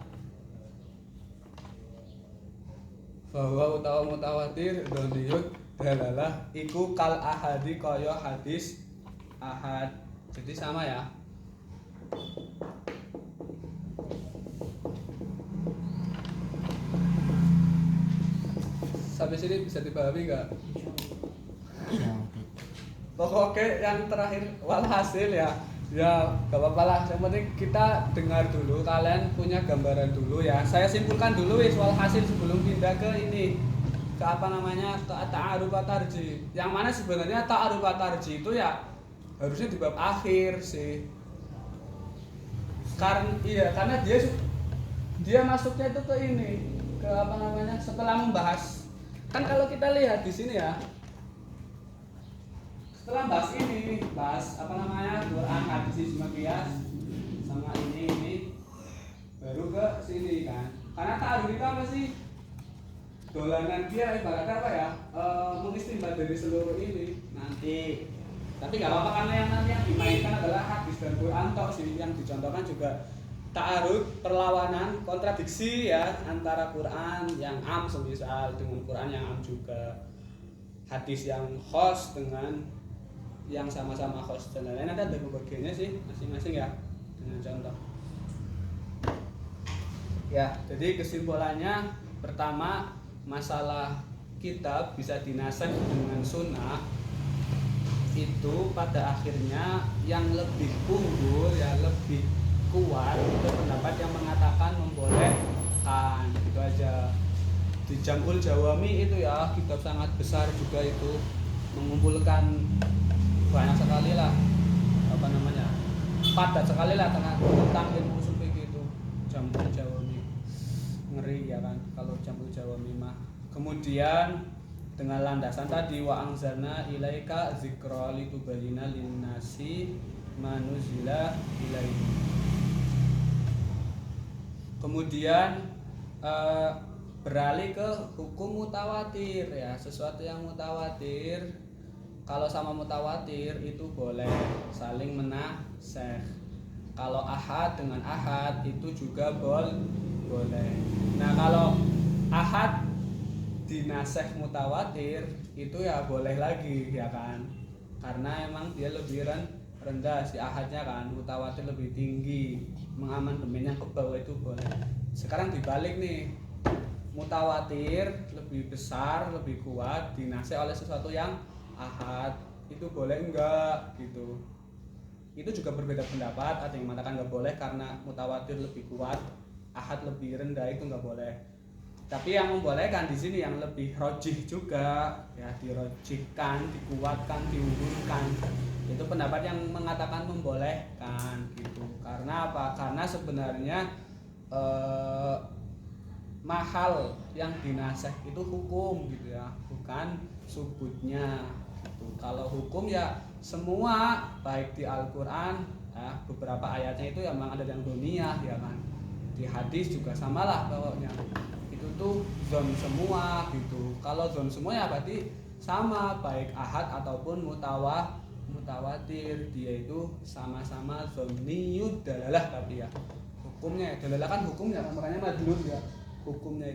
Fahuwa utawi mutawatir dzanniyud dalalah iku kal ahadi kaya hadis ahad. Jadi sama ya. Sampai sini bisa dipahami enggak? Pokoknya yang terakhir walhasil ya gak apa-apa lah, yang penting kita dengar dulu, kalian punya gambaran dulu ya. Saya simpulkan dulu wis walhasil sebelum pindah ke ini, ke apa namanya, ke ta'aruf at-tarjih. Yang mana sebenarnya ta'aruf at-tarjih itu ya harusnya di bab akhir sih. Karena dia masuknya itu ke ini, ke apa namanya, setelah membahas. Kan kalau kita lihat di sini ya, setelah bahas ini, bahas apa namanya, Quran, hadis, ijma, qiyas sama ini baru ke sini kan. Karena ta'aruf itu apa sih? Dolanan dia ibaratnya apa ya? Mengistimbat dari seluruh ini nanti. Tapi nggak apa-apa karena yang nanti yang dimainkan adalah hadis dan Quran tok sih, yang dicontohkan juga ta'aruf, perlawanan, kontradiksi ya antara Quran yang am semisal dengan Quran yang am juga. Hadis yang khos dengan yang sama-sama host dan lain-lain, ada pembagiannya sih masing-masing ya dengan contoh ya. Jadi kesimpulannya pertama, masalah kitab bisa dinasakh dengan sunnah itu pada akhirnya yang lebih unggul ya, lebih kuat itu pendapat yang mengatakan membolehkan gitu aja. Di Jam'ul Jawami itu ya, kitab sangat besar juga itu, mengumpulkan banyak sekali lah apa namanya, padat sekali lah tentang ilmu ushul fikih itu. Jam'ul Jawami ngeri ya kan kalau Jam'ul Jawami mah. Kemudian dengan landasan tadi wa anzalna ilaika dzikra litubayyina linnasi ma nuzila ilaihi. Kemudian beralih ke hukum mutawatir ya, sesuatu yang mutawatir. Kalau sama mutawatir itu boleh saling menasakh. Kalau ahad dengan ahad itu juga boleh. Nah kalau ahad dinasakh mutawatir itu ya boleh lagi ya kan, karena emang dia lebih rendah si ahadnya kan, mutawatir lebih tinggi, mengamandemen yang ke bawah itu boleh. Sekarang dibalik nih, mutawatir lebih besar, lebih kuat, dinasakh oleh sesuatu yang ahad, itu boleh enggak gitu. Itu juga berbeda pendapat, ada yang mengatakan enggak boleh karena mutawatir lebih kuat, ahad lebih rendah, itu enggak boleh. Tapi yang membolehkan di sini yang lebih rojih juga ya, dirojihkan, dikuatkan, diunggulkan, itu pendapat yang mengatakan membolehkan gitu. Karena apa? Karena sebenarnya mahal yang dinasakh itu hukum gitu ya, bukan subutnya gitu. Kalau hukum ya semua, baik di Al-Quran ya, beberapa ayatnya itu ya memang ada yang dunia ya kan, di hadis juga samalah pokoknya itu tuh zon semua gitu. Kalau zon semua ya berarti sama, baik ahad ataupun mutawatir, dia itu sama-sama dzanniyud dalalah tapi ya. Hukumnya dalalah kan hukumnya, makanya madlul ya. Hukumnya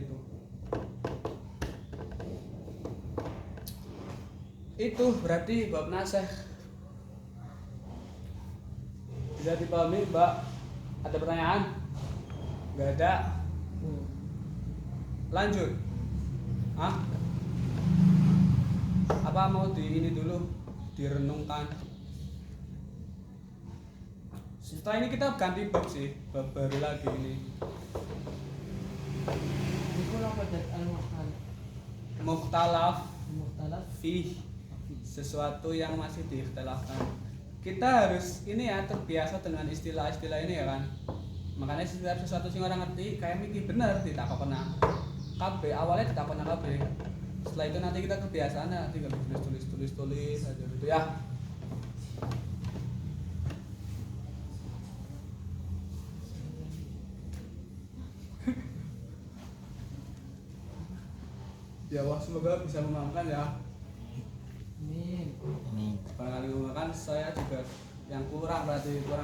itu berarti bab nasakh. Bisa dipahami, Mbak? Ada pertanyaan? Enggak ada. Lanjut. Apa mau ini dulu direnungkan? Setelah ini kita ganti bab sih, bab baru lagi ini. Mukhtalaf fi, sesuatu yang masih diikhtilafkan. Kita harus ini ya, terbiasa dengan istilah-istilah ini ya kan. Makanya setiap sesuatu yang orang ngerti kayak mikir bener ditakokna kabeh, awalnya ditakokna kabeh. Setelah itu nanti kita kebiasaan ya, tinggal tulis aja gitu ya. Ya Allah, semoga bisa memaafkan ya. Amin. Barangkali memaafkan, saya juga yang kurang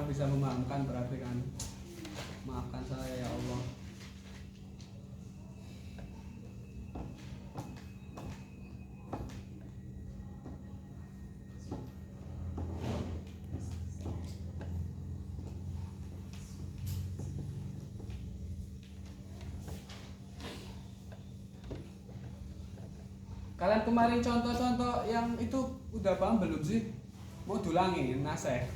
bisa memaafkan, berarti kan maafkan saya ya Allah. Kalian kemarin contoh-contoh yang itu udah paham belum sih? Mau diulangin nasakh?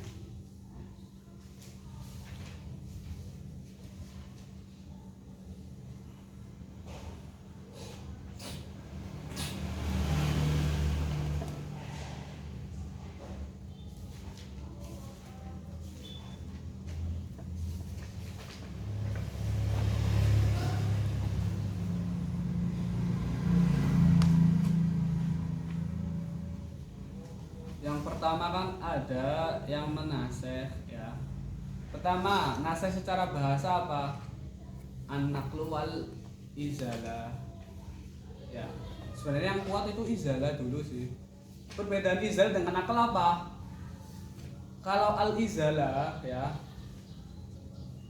Yang pertama kan ada yang menasakh ya. Pertama, nasakh secara bahasa apa? An-naqlu wal izalah. Ya. Sebenarnya yang kuat itu izalah dulu sih. Perbedaan izalah dengan naql apa? Kalau al-izalah ya,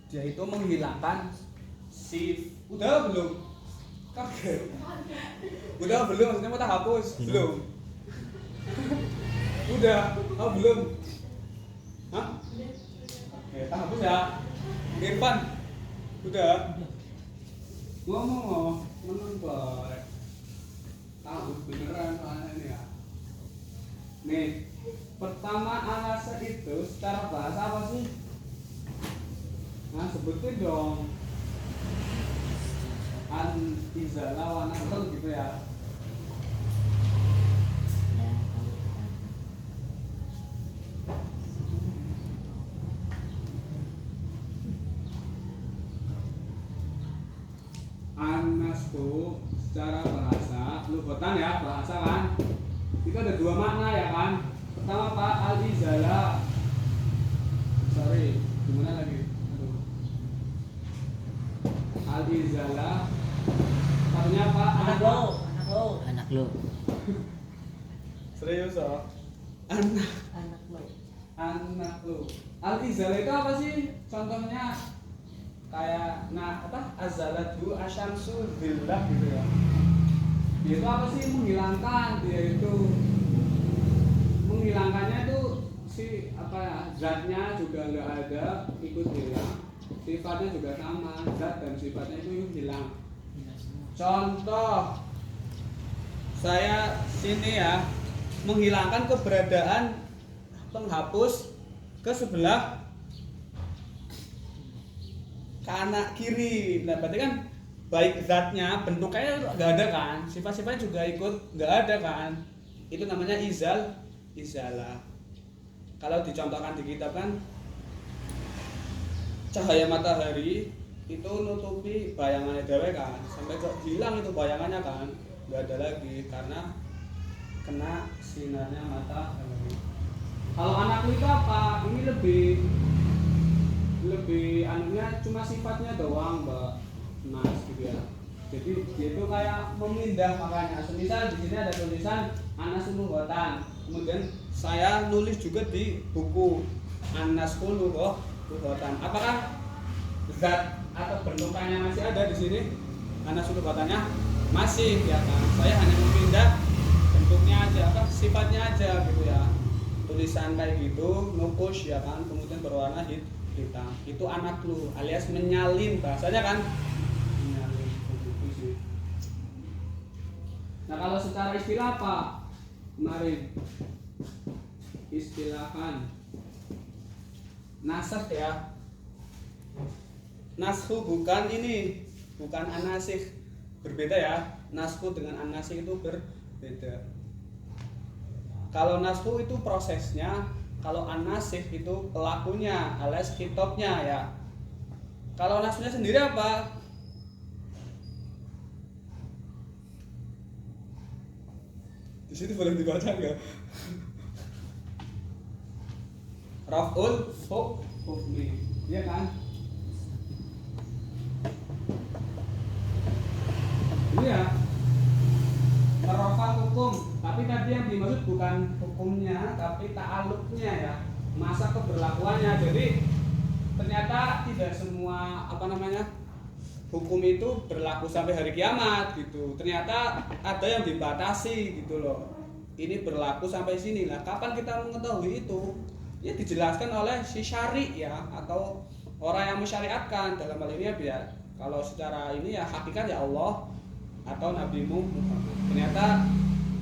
dia itu menghilangkan udah belum? Kaget. Udah belum? Maksudnya mau tak hapus? Belum. Udah, belum? Hah? Oke, tak hapus ya. Irfan, udah. Ngomong, menonton. Hapus beneran soalnya ini ya. Nih, pertama anasa itu secara bahasa apa sih? Nah, sebutin dong. An-izalah wa naql gitu ya. An-nasbu secara bahasa, lughatan ya, bahasa kan. Itu ada dua makna ya kan. Pertama Pak, al-izalah. Sorry, gimana lagi? Aduh. Al-izalah. Satunya apa? Anak lo. Serius oh? Anak lo. Al-izalah itu apa sih? Contohnya kayak azalatu asyamsu billah gitu ya. Dia itu apa sih? Menghilangkannya itu si zatnya juga nggak ada, ikut hilang. Sifatnya juga sama, zat dan sifatnya itu hilang. Contoh saya sini ya, menghilangkan keberadaan penghapus ke sebelah kanan kiri. Nah, berarti kan baik zatnya, bentuknya nggak ada kan, sifat-sifatnya juga ikut nggak ada kan. Itu namanya izalah. Kalau dicontohkan di kitab kan, cahaya matahari itu nutupi bayangannya dewe kan, sampai hilang itu bayangannya kan, nggak ada lagi karena kena sinarnya matahari. Kalau anakku itu apa? Ini lebih anunya cuma sifatnya doang, Mbak Mas gitu ya. Jadi dia itu kayak memindah, makanya semisal di sini ada tulisan Anasul Lughatan. Kemudian saya nulis juga di buku Anasul Lughatan. Apakah zat atau bentukannya masih ada di sini? Anasul Lughatannya masih, ya kan? Saya hanya memindah bentuknya aja, apa sifatnya aja gitu ya. Tulisan kayak gitu, nukush ya kan, kemudian berwarna hitam. Itu anaklu alias menyalin bahasanya kan. Menyalin begitu sih. Nah, kalau secara istilah apa? Kemarin istilahan nasakh ya. Naskhu bukan ini, bukan anasikh. Berbeda ya. Naskhu dengan anasikh itu berbeda. Kalau naskhu itu prosesnya, kalau anasikh itu pelakunya alias kitabnya ya. Kalau naskhunya sendiri apa? Di situ boleh dibaca nggak? Raf'ul hukmi, iya kan? Ini ya, merofah hukum. Tapi tadi yang dimaksud bukan hukumnya, tapi ta'aluknya ya, masa keberlakuannya. Jadi ternyata tidak semua hukum itu berlaku sampai hari kiamat gitu. Ternyata ada yang dibatasi gitu loh. Ini berlaku sampai sini lah. Kapan kita mengetahui itu? Ya dijelaskan oleh si syari ya, atau orang yang mensyariatkan. Dalam hal ini ya biar kalau secara ini ya hakikat ya Allah atau nabimu Muhammad. Ternyata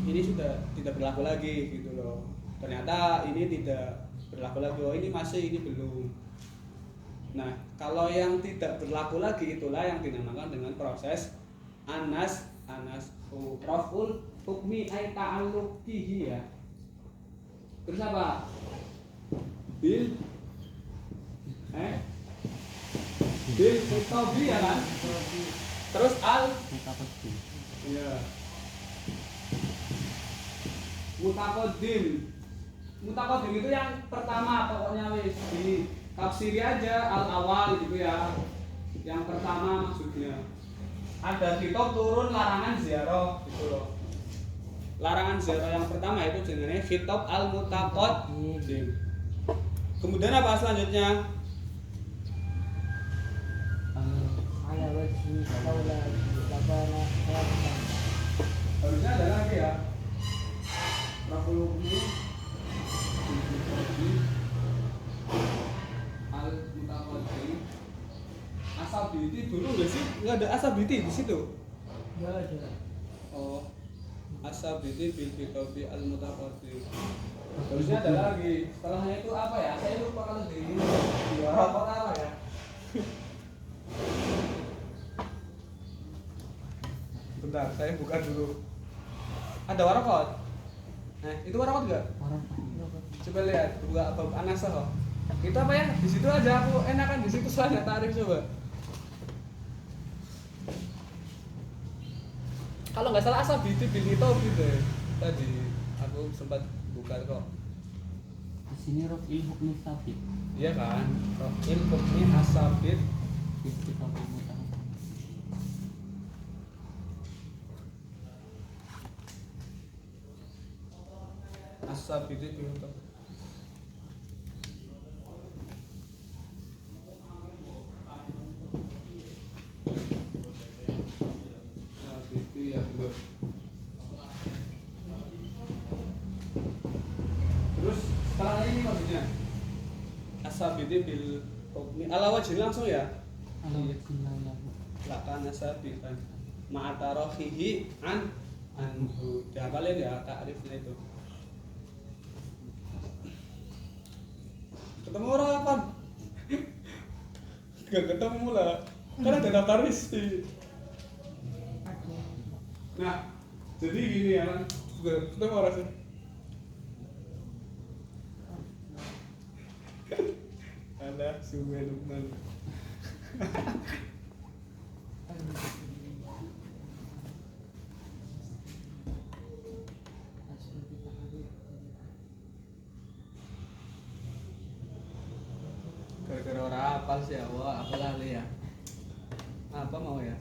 ini sudah tidak berlaku lagi gitu loh. Ternyata ini tidak berlaku lagi. Oh ini masih, ini belum. Nah, kalau yang tidak berlaku lagi itulah yang dinamakan dengan proses raf'ul hukmi ay ta'alluqihi ya. Terus apa? Bil khitabi ya kan? Terus iya. Mutaqaddim itu yang pertama, pokoknya wis di tafsiri aja al-awal gitu ya. Yang pertama maksudnya ada kitab turun larangan ziarah gitu loh. Larangan ziarah yang pertama itu jenenge kitab al-mutaqaddim. Kemudian apa selanjutnya? Harusnya ada lagi ya. Raf'ul hukmi al-mutaqaddim. Asabiti dulu nggak sih? Nggak ada asabiti di situ. Nggak ada. Oh, asabiti bil kitabi al-mutaqaddim. Harusnya ada lagi. Setelahnya itu apa ya? Saya lupa kalau di rapot apa ya? Bentar, saya buka dulu. Ada warakot. Nah, itu warakot enggak? Coba lihat, buka bab anasah. Itu apa ya? Di situ aja aku enakan di situ soalnya tarik coba. Kalau nggak salah asabiti bil kitabi deh. Tadi aku sempat buka kok. Di sini raf'il hukmi sabit. Iya kan? Raf'il hukmi asabit Kitab mutaqaddim. asabiti bil kitabi. Asabiti ya dulu. Terus setelah ini maksudnya asabiti bil hukmi ala wajhi langsung ya. Lakan asabitan ma'atarohihi anhu. Dihafalin ya takrifnya itu. Ketemu orang apa? Gak ketemu lah. Karena ada daftar isi. Nah, jadi gini ya kan. Ketemu orang sih. Ada Suwe Lukman. Gara-gara orang apal sih ya, wah apa lali ya? Apa mau ya?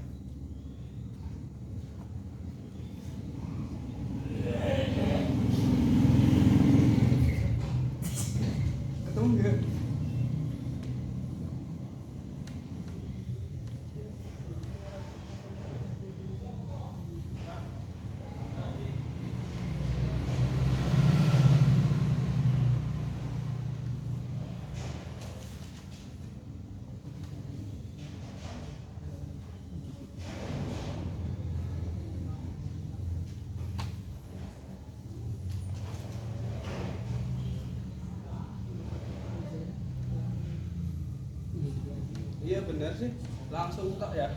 yang benar sih langsung buka ya.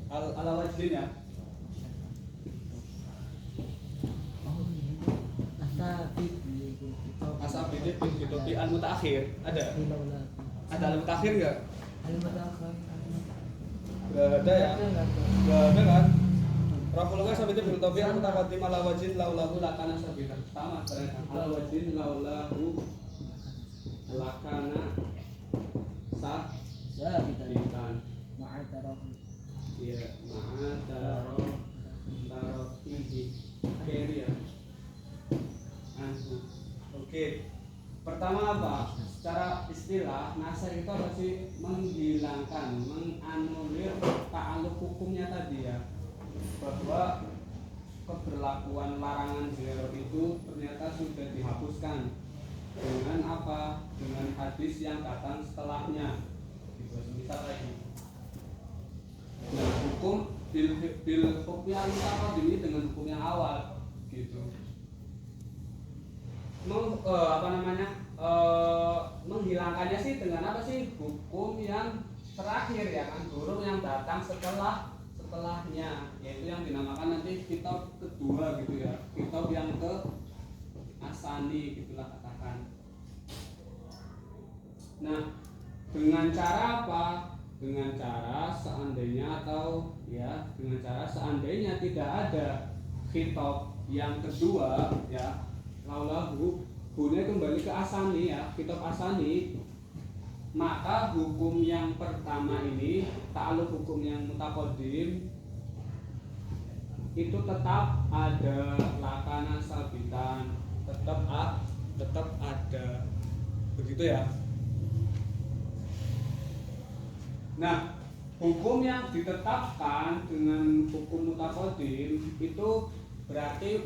Ala wajhin ya. Asabid itu al mutaakhir ada. Ada al mutaakhir enggak? Enggak ada ya. Enggak ada kan? Rafulullah sabitnya bil tabi al mutaqaddim ala wajhin laulahu lakana sabitan. Sama ternyata. Ala wajhin laulahu lakana sabitan. Iya, tarofihi akhir ya. Oke. Pertama apa? Secara istilah nasakh itu apa sih? Menghilangkan, menganulir ta'alluq hukumnya tadi ya. Bahwa keberlakuan larangan zihar itu ternyata sudah dihapuskan dengan apa? Dengan hadis yang datang setelahnya. Gitu, misal lagi. Nah, hukum bil hukum yang ini dengan hukum yang awal gitu. Menghilangkannya sih dengan apa sih? Hukum yang terakhir ya kan, burung yang datang setelahnya, yaitu yang dinamakan nanti kitab kedua gitu ya, kitab yang ke asani gitulah katakan. Nah, dengan cara apa? Dengan cara seandainya tidak ada kitab yang kedua ya, laulahu hukumnya kembali ke asani ya, kitab asani, maka hukum yang pertama ini ta'alluq hukum yang mutaqaddim itu tetap ada, lakana sabitan, tetap ada begitu ya. Nah, hukum yang ditetapkan dengan hukum mutaqaddim itu berarti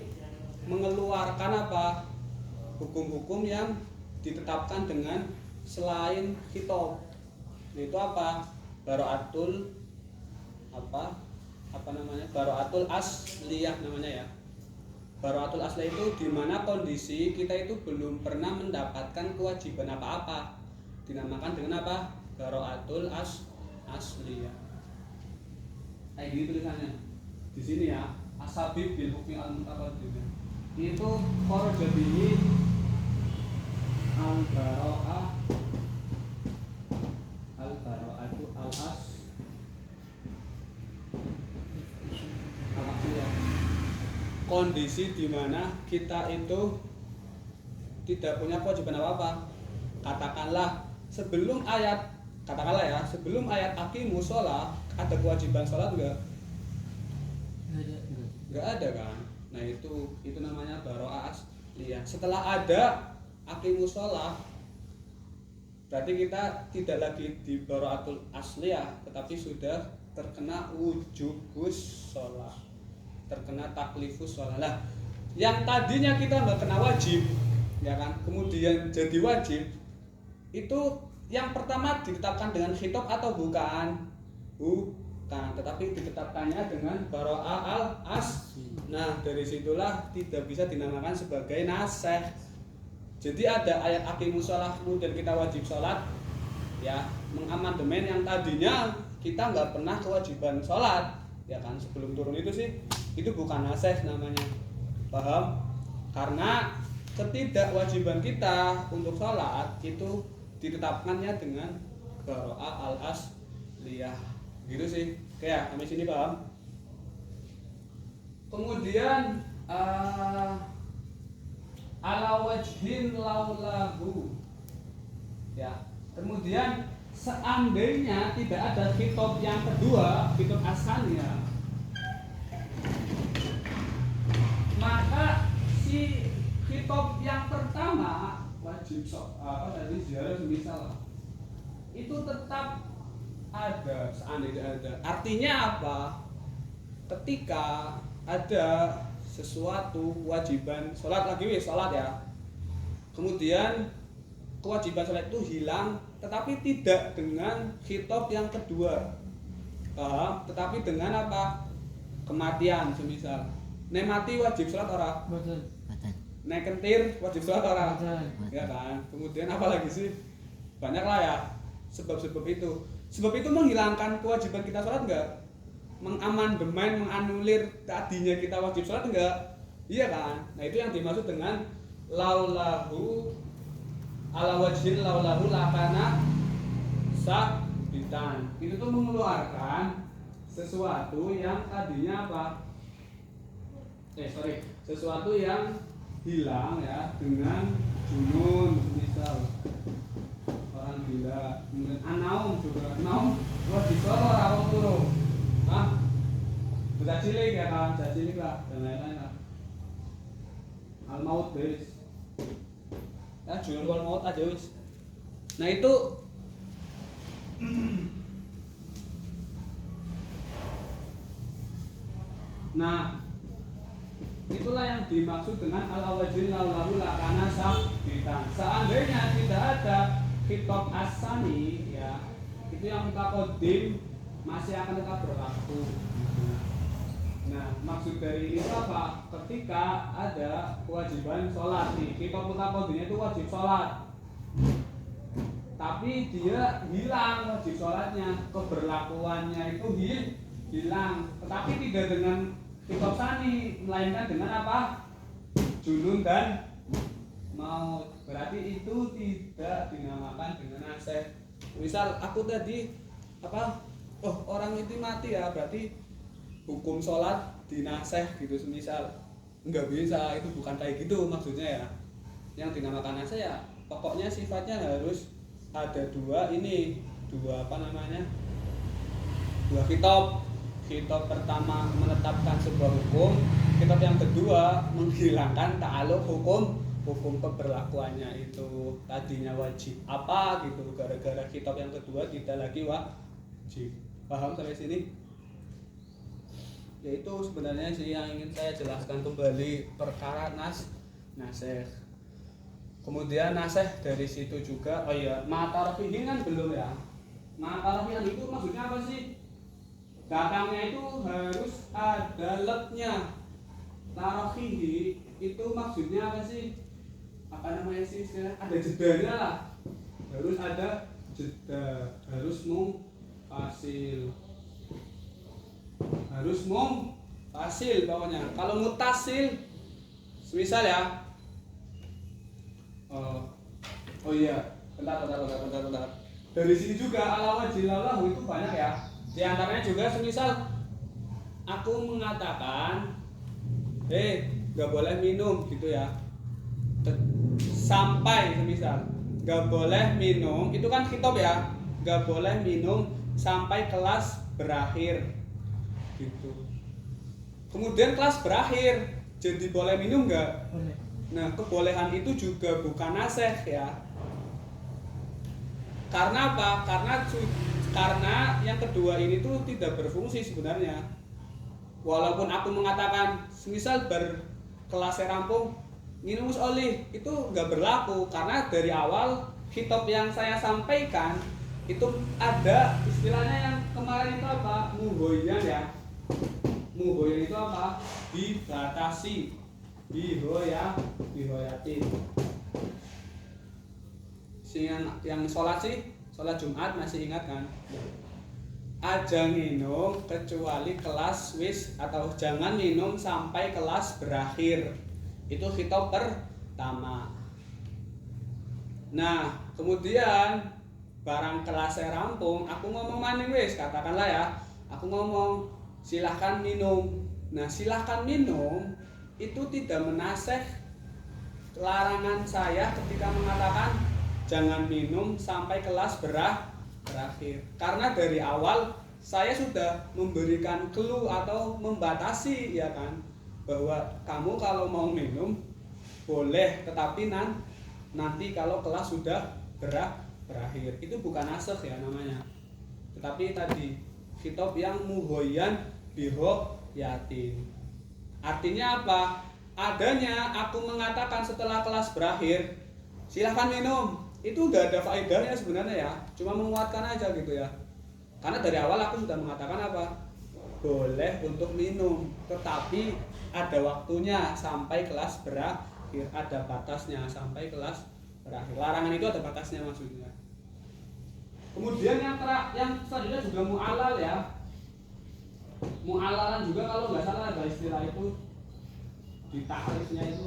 mengeluarkan apa? Hukum-hukum yang ditetapkan dengan selain kitab. Itu apa? Bara'atul Bara'atul asliyah namanya ya. Bara'atul asliyah itu di mana kondisi kita itu belum pernah mendapatkan kewajiban apa-apa. Dinamakan dengan apa? Bara'atul asliyah. Kayak gini tulisannya. Di sini ya, asabib bil hukmi al mutaqaddim. Itu kharaja bihi al bara'atu al kondisi di mana kita itu tidak punya kewajiban apa-apa. Katakanlah sebelum ayat aqimus shalah ada kewajiban sholat enggak? Enggak ada kan? Nah itu namanya bara'ah asliyah. Setelah ada aqimus shalah berarti kita tidak lagi di bara'atul asliyah, tetapi sudah terkena wujubus shalah, terkena taklifus shalah. Nah, yang tadinya kita nggak kena wajib, ya kan? Kemudian jadi wajib. Itu yang pertama ditetapkan dengan khitab atau bukan? Bukan, tetapi ditetapkannya dengan bara'ah al-as. Nah, dari situlah tidak bisa dinamakan sebagai nasakh. Jadi ada ayat aqimus shalah kemudian kita wajib sholat, ya, mengamandemen yang tadinya kita nggak pernah kewajiban sholat, ya kan? Sebelum turun itu sih, itu bukan nasakh namanya, paham? Karena ketidakwajiban kita untuk sholat itu ditetapkannya dengan bara'ah al-asliyah, gitu sih. Kayak sampai sini paham? Kemudian ala wajhin laulahu ya. Kemudian seandainya tidak ada kitab yang kedua, kitab asaniyah, maka si kitab yang pertama wajib ziarah semisal itu tetap ada seandainya ada. Artinya apa? Ketika ada sesuatu kewajiban sholat ya, kemudian kewajiban sholat itu hilang, tetapi tidak dengan khitab yang kedua, tetapi dengan apa? Kematian semisal. Nek mati wajib sholat ora? Nek kentir wajib sholat ora? Ya kan. Kemudian apa lagi sih? Banyak lah ya sebab-sebab itu. Sebab itu menghilangkan kewajiban kita sholat enggak? Mengamandemen, menganulir tadinya kita wajib sholat enggak? Iya kan? Nah itu yang dimaksud dengan laulahu ala wajhin laulahu lakana sabitan. Itu tuh mengeluarkan sesuatu yang tadinya apa? Sesuatu yang hilang ya dengan junun misal orang gila, kemudian anaum juga naum wajib sholat orang turun. Bisa cilik ya kan, bisa cilik lah dan lain-lain lah. Al maut guys. Ya junun wal maut aja wis. Nah itu nah itulah yang dimaksud dengan al-awajin laulahu lakana sabitan. Seandainya tidak ada khitab as-sani ya, itu yang mutakodim masih akan tetap berlaku. Nah, maksud dari itu apa? Ketika ada kewajiban sholat nih, khitab mutakodimnya itu wajib sholat, tapi dia hilang wajib sholatnya, keberlakuannya itu hilang, tetapi tidak dengan khitab sani, melainkan dengan apa? Junun dan maut. Berarti itu tidak dinamakan dengan naseh. Misal aku tadi apa? Oh orang itu mati ya, berarti hukum sholat dinaseh gitu semisal. Enggak bisa, itu bukan kayak gitu maksudnya ya. Yang dinamakan naseh ya pokoknya sifatnya harus ada dua khitab. Khitab pertama menetapkan sebuah hukum, khitab yang kedua menghilangkan ta'aluk hukum keberlakuannya itu. Tadinya wajib apa gitu, gara-gara khitab yang kedua tidak lagi wajib. Paham sampai sini? Yaitu sebenarnya sih yang ingin saya jelaskan kembali perkara naseh. Kemudian naseh dari situ juga, oh iya, ma'tarafihin kan belum ya. Ma'tarafihin itu maksudnya apa sih? Belakangnya itu harus ada letnya. Tarafihi itu maksudnya apa sih? Apa namanya sih? Ada jedanya lah. Harus ada jeda, harus mufasil. Harus mufasil pokoknya. Kalau mutasil, misal ya. Oh iya, bentar. Dari sini juga ala wajilallahu itu banyak ya. Di antaranya juga semisal aku mengatakan gak boleh minum gitu ya, sampai semisal gak boleh minum, itu kan khitab ya, gak boleh minum sampai kelas berakhir gitu. Kemudian kelas berakhir jadi boleh minum gak? Nah kebolehan itu juga bukan naseh ya. Karena apa? Karena yang kedua ini tuh tidak berfungsi sebenarnya. Walaupun aku mengatakan semisal berkelas rampung minum oli itu nggak berlaku, karena dari awal khitab yang saya sampaikan itu ada istilahnya yang kemarin itu apa? Muhoyan ya. Muhoyan itu apa? Dibatasi. Bihoyatin. Yang sholat Jumat masih ingat kan? Aja minum kecuali kelas wis, atau jangan minum sampai kelas berakhir. Itu khitab pertama. Nah, kemudian barang kelasnya rampung, aku ngomong maning wis, katakanlah ya, aku ngomong silahkan minum. Nah, silahkan minum itu tidak menaseh larangan saya ketika mengatakan jangan minum sampai kelas berakhir. Karena dari awal saya sudah memberikan clue atau membatasi ya kan, bahwa kamu kalau mau minum boleh, tetapi nanti kalau kelas sudah berakhir. Itu bukan nasakh ya namanya. Tetapi tadi khitab yang muhoyan bihoyatin. Artinya apa? Adanya aku mengatakan setelah kelas berakhir silahkan minum, itu udah ada faedahnya sebenarnya ya, cuma menguatkan aja gitu ya. Karena dari awal aku sudah mengatakan apa? Boleh untuk minum, tetapi ada waktunya sampai kelas berakhir, ada batasnya sampai kelas berakhir. Larangan itu ada batasnya maksudnya. Kemudian yang selanjutnya juga mu'alal ya. Mu'alalan juga kalau nggak salah ada istilah itu di takrifnya itu.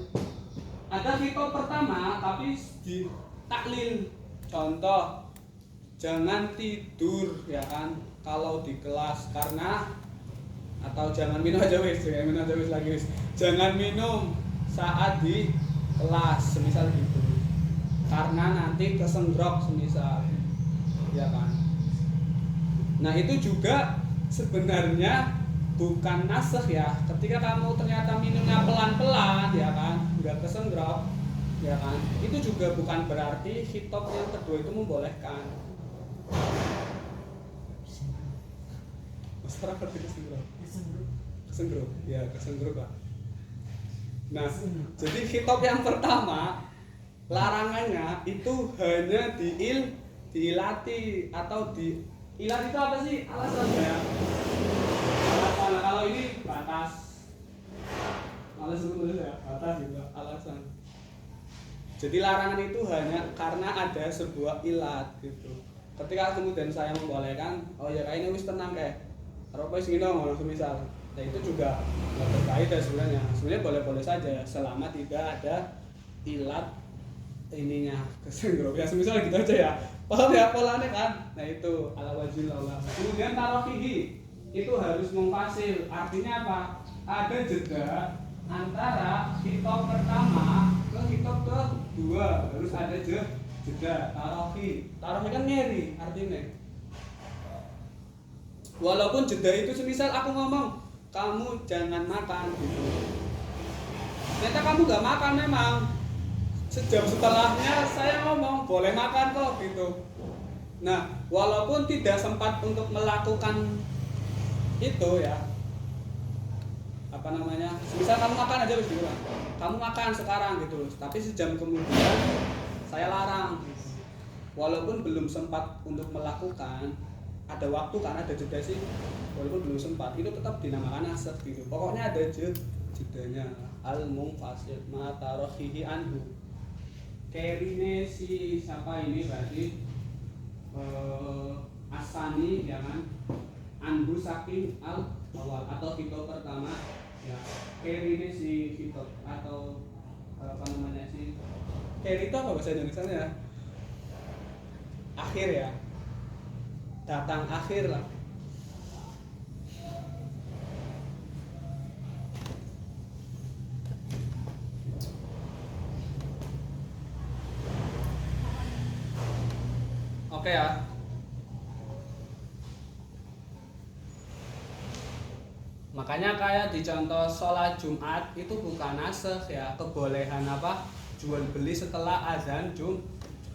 Ada khitab pertama tapi di taklil. Contoh, jangan tidur ya kan kalau di kelas karena, atau jangan minum aja wis, lagi wis. Jangan minum saat di kelas semisal gitu. Karena nanti kesengrok semisal. Ya kan. Nah, itu juga sebenarnya bukan nasakh ya. Ketika kamu ternyata minumnya pelan-pelan ya kan, nggak kesengrok ya kan, itu juga bukan berarti khitab yang kedua itu membolehkan. Masyarakat kesengrok. Kesengrok. Ya, kesengrok Pak. Nah, jadi khitab yang pertama larangannya itu hanya diilati atau ilat itu apa sih? Alasan ya. Alasan. Kalau ini batas. Alasan dulu ya, batas gitu, alasan. Jadi larangan itu hanya karena ada sebuah ilat gitu. Ketika kemudian saya membolehkan, oh ya kayaknya wis tenang kayak. Rokok wis ngino ngono semisal. Nah, itu juga nggak berkaitan sebenarnya. Sebenarnya boleh-boleh saja selama tidak ada ilat ininya kesengrok. Ya semisal gitu aja ya. Paham ya polanya kan? Nah itu ala wajil Allah. Kemudian tarofihi itu harus memfasil. Artinya apa? Ada jeda antara khitab pertama ke khitab kedua. Harus ada jeda. Tarofi kan ngeri artinya. Walaupun jeda itu semisal aku ngomong kamu jangan makan gitu. Ternyata kamu gak makan memang. Sejam setelahnya saya ngomong boleh makan kok gitu. Nah, walaupun tidak sempat untuk melakukan itu ya, apa namanya, misal kamu makan aja gitu, kamu makan sekarang gitu, tapi sejam kemudian saya larang. Walaupun belum sempat untuk melakukan, ada waktu kan, ada jeda sih, walaupun belum sempat, itu tetap dinamakan nasakh gitu. Pokoknya ada jedanya. Al-munfasil ma tarohihi anhu. Kerine si siapa ini berarti asani ya kan, anhu saking al awal atau khitab pertama ya. Kerine si khitab atau apa namanya sih, keri itu apa bahasa Indonesia ya, akhir ya, datang akhir lah. Oke ya. Makanya kayak di contoh sholat Jumat itu bukan nasakh ya, kebolehan apa jual beli setelah azan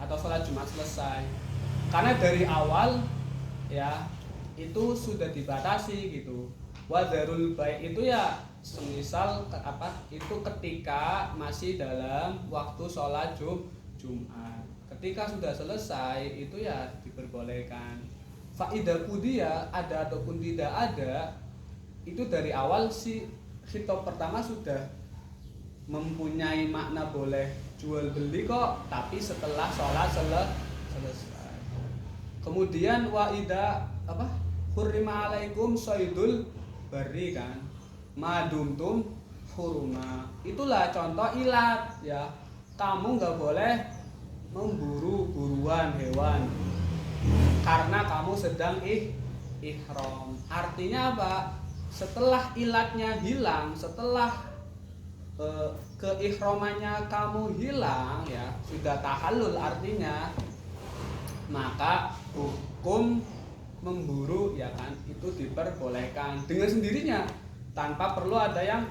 atau sholat Jumat selesai. Karena dari awal ya itu sudah dibatasi gitu. Wadharul bai' itu ya semisal itu ketika masih dalam waktu sholat Jumat. Ketika sudah selesai itu ya diperbolehkan. Faidah kudia ada ataupun tidak ada, itu dari awal si khitab pertama sudah mempunyai makna boleh jual beli kok, tapi setelah sholat selesai. Kemudian waidah hurrima alaikum shaydul barri kan, madumtum huruma. Itulah contoh ilat ya. Kamu nggak boleh memburu buruan hewan karena kamu sedang ihram. Artinya apa? Setelah ilatnya hilang, setelah keihramannya kamu hilang ya, sudah tahallul artinya, maka hukum memburu ya kan itu diperbolehkan dengan sendirinya tanpa perlu ada yang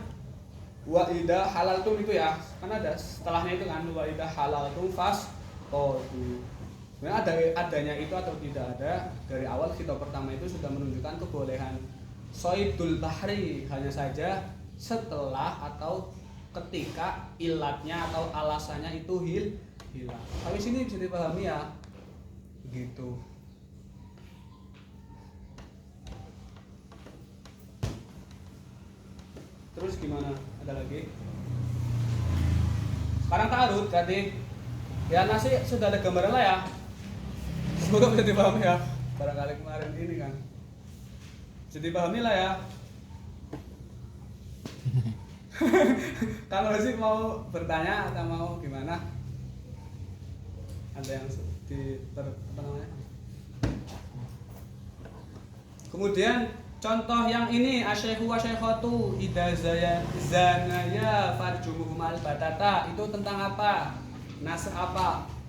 wa idza halaltum itu ya. Kan ada setelahnya itu kan wa idza halaltum fas qadu. Sebenarnya adanya itu atau tidak ada dari awal khitab pertama itu sudah menunjukkan kebolehan shaydul bahri, hanya saja setelah atau ketika ilatnya atau alasannya itu hilang. Tapi sini bisa dipahami ya. Begitu. Terus gimana? Ada lagi? Sekarang ta'arud tadi. Ya nasi sudah ada gambaran lah ya. Semoga bisa dipahami ya. Barangkali kemarin ini kan. Bisa dipahami lah ya. Kalau sih mau bertanya atau mau gimana? Ada yang apa namanya? Kemudian contoh yang ini asyaihu wa syaikhatu idza zanaya farjumuhumal batata itu tentang apa? Nas apa?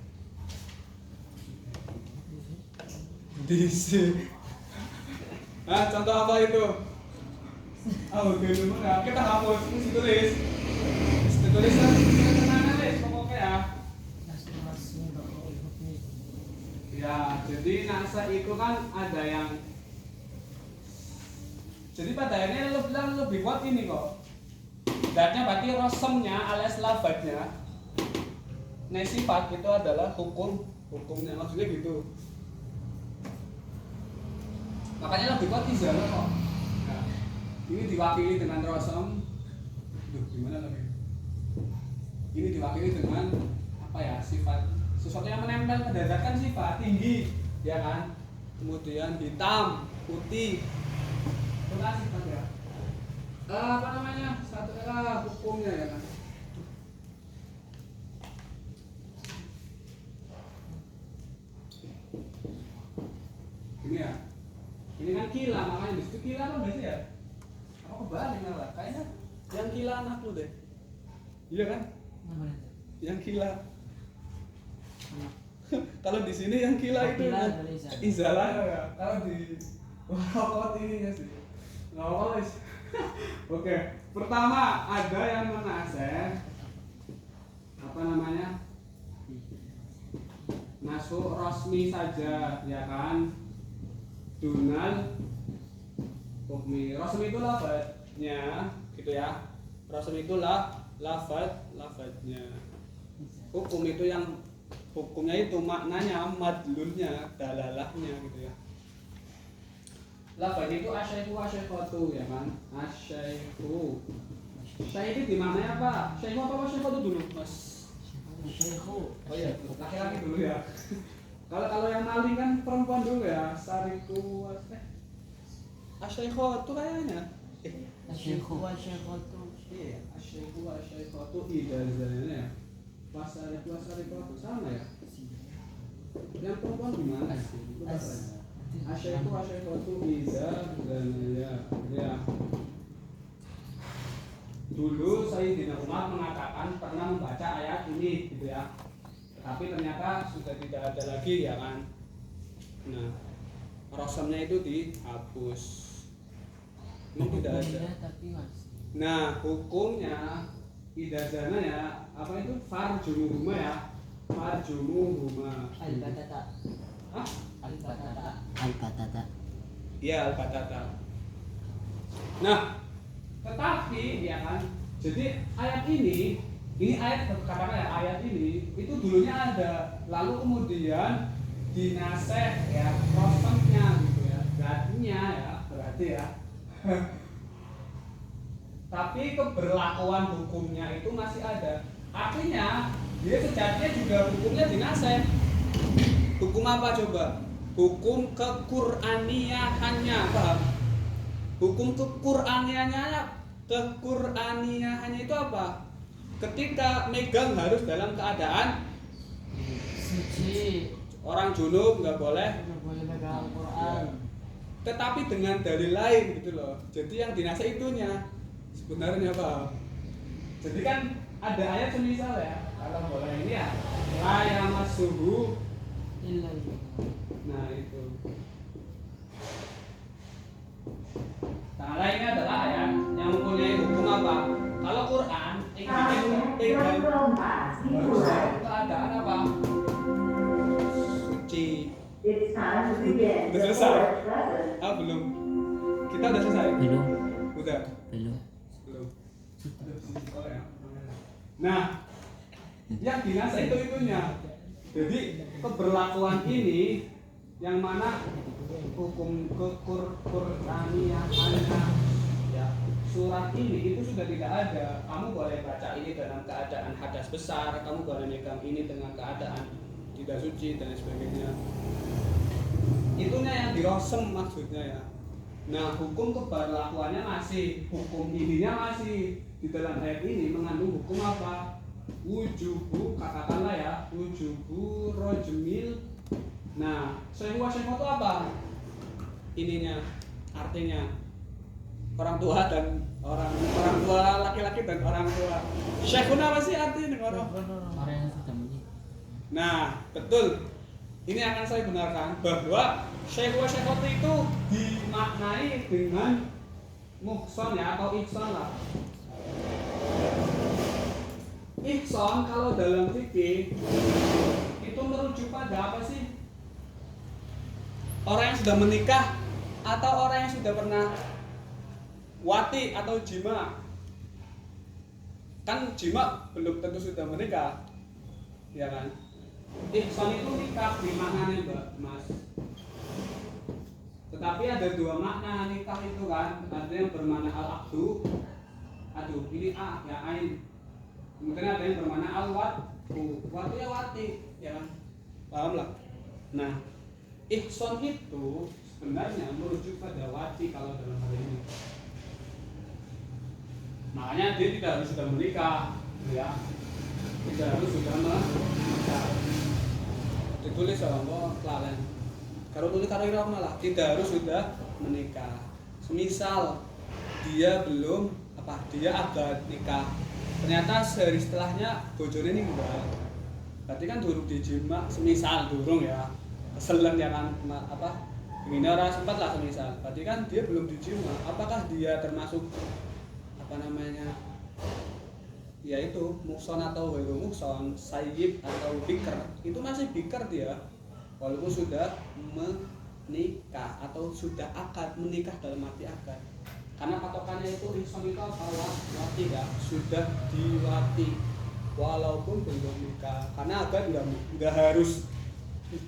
Disi. Nah, contoh apa itu? Oke, gimana? Kita hapus, mesti tulis. Mesti tulis kan? Tenang pokoknya ya. Ya, jadi nasa itu kan ada yang. Jadi pada akhirnya lo bilang lebih kuat ini kok. Zatnya berarti rosemnya alias lafadznya. Nah, sifat itu adalah hukumnya maksudnya gitu. Makanya lebih kuat izalah kok. Nah, ini diwakili dengan rosem. Duh, gimana lagi? Ini diwakili dengan apa ya? Sifat sesuatu yang menempel pada zat kan sifat tinggi, ya kan? Kemudian hitam, putih. Itu kan sifat ya. Apa namanya? Satu hukumnya ya kan? Ini ya. Ini kan kila, makanya di situ kila kan berarti ya. Apa kebalik malah? Kayaknya yang kila anak lu deh. Iya kan? Yang kila. Kalau di sini yang kila itu izalah ya. Kalau di wah ininya sih. Nggak Oke, pertama ada yang menaseh apa namanya? Masuk resmi saja, ya kan? Dunal hukmi. Rasm itu lafadznya, gitu ya. Rasm itu lafadznya. Hukum itu yang hukumnya itu maknanya, madlulnya, dalalahnya gitu ya. Lafadznya itu asyaihu wa syaikhatu ya kan? Asyaihu. Syaihu itu dimaknanya apa? Syaihu apa syaikhatu dulu, Mas? Syaihu. Oh iya, laki-laki dulu ya. Kalau yang maling kan perempuan dulu ya, sariku asyaikhatu kayaknya. Asyaihu wa syaikhatu. Iya, asyaihu wa syaikhatu idazana ya. Wasariku sama ya. Yang perempuan gimana sih? Asyaihu wa syaikhatu idazana ya. Dulu Sayyidina Umar mengatakan pernah membaca ayat ini gitu ya. Tapi ternyata sudah tidak ada lagi ya kan. Nah, rosamnya itu dihapus. Ini tidak ada. Nah, hukumnya idazana ya, apa itu farjumuhuma ya? Farjumuhuma. Al-batata. Hah? Al-batata. Iya, al-batata. Nah, tetapi ya kan. Jadi ayat ini ayat katakan ya, ayat ini itu dulunya ada, lalu kemudian dinaseh ya, rosemnya gitu ya, zatnya ya, berarti ya. Tapi keberlakuan hukumnya itu masih ada. Artinya dia sejatinya juga hukumnya dinaseh. Hukum apa coba? Hukum kequr'aniyahannya, paham? Hukum kequr'aniyahannya itu apa? Ketika megang harus dalam keadaan suci. Orang junub nggak boleh megang Quran. Tetapi dengan dalil lain gitu loh. Jadi yang dinasih itunya sebenarnya apa? Jadi kan ada ayat semisal ya, kalau boleh ini ya, la yamassuhu illa. Nah itu. Nah lainnya adalah ayat yang mempunyai hukum apa? Kalau Quran keadaan apa? Suci. Udah selesai? Belum. Kita udah selesai? Belum. Udah. Belum. Nah, yang dinasih itu itunya. Jadi keberlakuan ini yang mana hukum kequr'aniyahannya ya, surat ini itu sudah tidak ada. Kamu boleh baca ini dalam keadaan hadas besar, kamu boleh megang ini dengan keadaan tidak suci dan lain sebagainya. Itunya yang dirosem maksudnya ya. Nah, hukum keberlakuannya masih, hukum ininya masih di dalam ayat ini mengandung hukum apa? Wujubu, katakanlah ya, wujubu rojmil. Nah, syekhu itu apa? Ininya, artinya orang tua dan orang tua laki-laki dan orang tua. Syekhuna apa sih artinya orang? Orang yang sudah menikah. Nah, betul. Ini akan saya benarkan bahwa syekhu itu dimaknai dengan muhson ya atau ihsan lah. Ihsan kalau dalam fikih itu merujuk pada apa sih? Orang yang sudah menikah atau orang yang sudah pernah wati atau jima. Kan jima belum tentu sudah menikah, ya kan? Ihsan itu nikah di maknanya Mbak Mas. Tetapi ada dua makna nikah itu kan, ada yang bermakna al-aqdu, aduh ini a ya ain. Kemudian ada yang bermakna al-watu, watu ya wati, ya kan? Paham lah. Nah, ihsan itu sebenarnya merujuk pada wati kalau dalam hal ini. Makanya dia tidak harus sudah menikah, ya. Tidak harus sudah menikah. Ditulis sama kelalen. Kalau tulis karo ira malah tidak harus sudah menikah. Semisal dia belum dia agak nikah. Ternyata sehari setelahnya bojone meninggal. Berarti kan durung dijima, semisal durung ya. Keselen ya kan ini orang sempat lah semisal. Berarti kan dia belum dijima. Apakah dia termasuk yaitu muhson atau ghairu muhson, sayyib atau bikr, itu masih bikr dia walaupun sudah menikah atau sudah akad menikah dalam arti akad. Karena patokannya itu ihsan itu apa? Wati ya, sudah diwati walaupun belum nikah. Karena akad enggak harus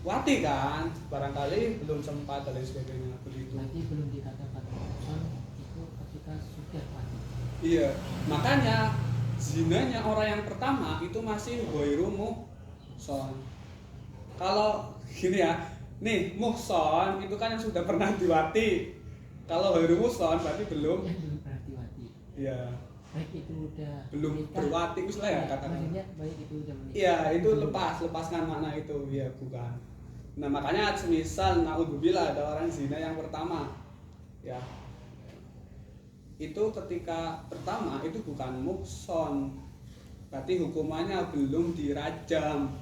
wati kan, barangkali belum sempat dan lain sebagainya begitu. Nanti belum dikatakan muhson itu ketika sudah wati. Iya, makanya zinanya orang yang pertama itu masih ghairu muhson. Kalau gini ya, nih muhson itu kan yang sudah pernah diwati. Kalau ghairu muhson berarti belum pernah diwati. Iya. Baik itu udah Belum menikah, berwati wis lah ya katakan. maksudnya baik itu udah menikah. Iya, itu lepaskan makna itu, ya bukan. Nah, makanya semisal naudzubillah ada orang zina yang pertama. Ya. Itu ketika pertama itu bukan muhson, berarti hukumannya belum dirajam.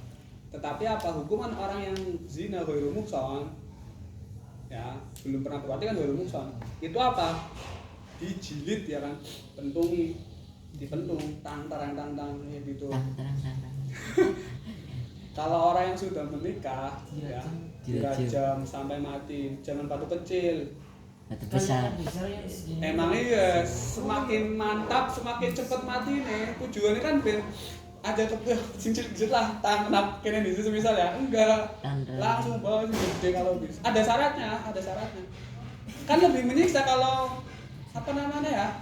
Tetapi apa hukuman orang yang zina ghairu muhson? Ya, belum pernah berwati kan ghairu muhson. Itu apa? Dijilid ya kan, pentungi, dipentung, tang ya gitu. Tang. Kalau orang yang sudah menikah, ya, dirajam sampai mati, jangan batu kecil. Batu besar. Emang iya, semakin mantap, semakin cepat mati nih. Tujuannya kan ben ada cincin lah, tangan kene di situ misal ya. Enggak. Langsung bawa gede kalau bisa. Ada syaratnya. Kan lebih menyiksa kalau ya?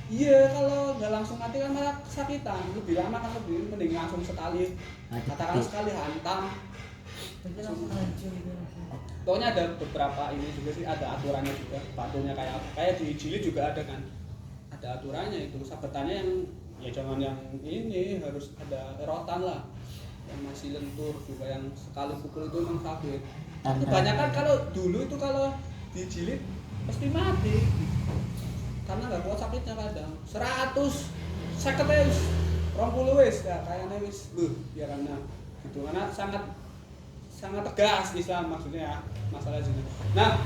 Iya, kalau nggak langsung mati kan malah kesakitan. Lebih lama kan lebih mending langsung sekali. Katakan sekali hantam. Pokoknya ada beberapa ini juga sih, ada aturannya juga. Batunya kayak di jilid juga ada kan. Ada aturannya itu, sabetannya yang ya jangan yang ini, harus ada erotan lah. Yang masih lentur juga, yang sekali pukul itu memang sakit. Kebanyakan kalau dulu itu kalau di jilid pasti mati. Karena nggak kuat sakitnya kadang. 100 50 wis ya kayaknya wis ya karena gitu. Karena sangat tegas Islam maksudnya ya, masalah zina. Nah,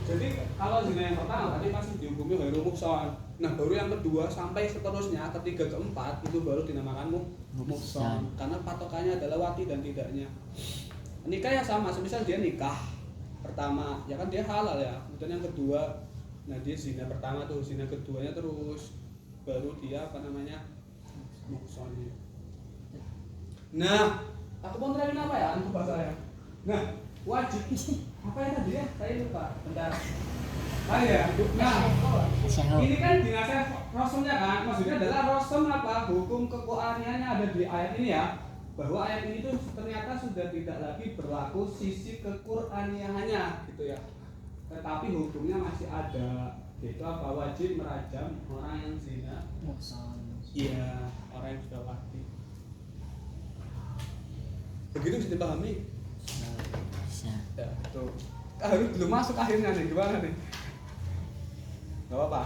jadi kalau zina yang pertama tadi masih dihukumi ghairu muhson. Nah, baru yang kedua sampai seterusnya, ketiga keempat itu baru dinamakan muhson. Karena patokannya adalah wati dan tidaknya. Nikah ya sama, semisal dia nikah pertama, ya kan dia halal ya. Kemudian yang kedua, nah dia zina pertama tuh, zina keduanya terus baru dia muhson. Nah, aku mau terangin apa ya? Aku bahasa ya. Nah, wajib apa ya tadi ya? Saya lupa. Bentar. Ya. Nah, ini kan dinasihat rasulnya kan, maksudnya adalah rasul apa? Hukum kequr'aniannya ada di ayat ini ya. bahwa ayat ini tuh ternyata sudah tidak lagi berlaku sisi kequr'aniyahannya gitu ya, tetapi hukumnya masih ada, gitu. Apa wajib merajam orang yang zina? Muhsan. Iya, orang yang sudah wafat. Begitu bisa dipahami? Bisa. Ya, tuh. Harus belum masuk akhirnya nih, gimana nih? Gak apa-apa.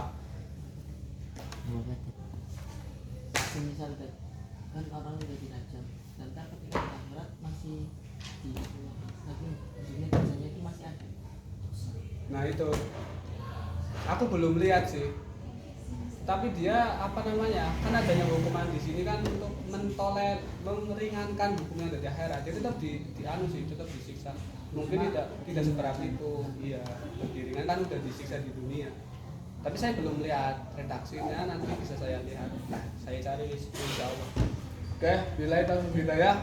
Misal kan orang udah dirajam, dan ntar ketika di akhirat masih diulang lagi, maksudnya dosanya itu masih ada. Nah itu, aku belum lihat sih. Tapi dia apa namanya? Kan adanya hukuman di sini kan untuk meringankan hukumnya dari akhirat. Dia tetap anu sih, tetap disiksa. Mungkin tidak seberat itu. Iya, lebih ringan kan udah disiksa di dunia. Tapi saya belum lihat redaksinya, nanti bisa saya lihat. Saya cari insya Allah. Oke, bila itu ya.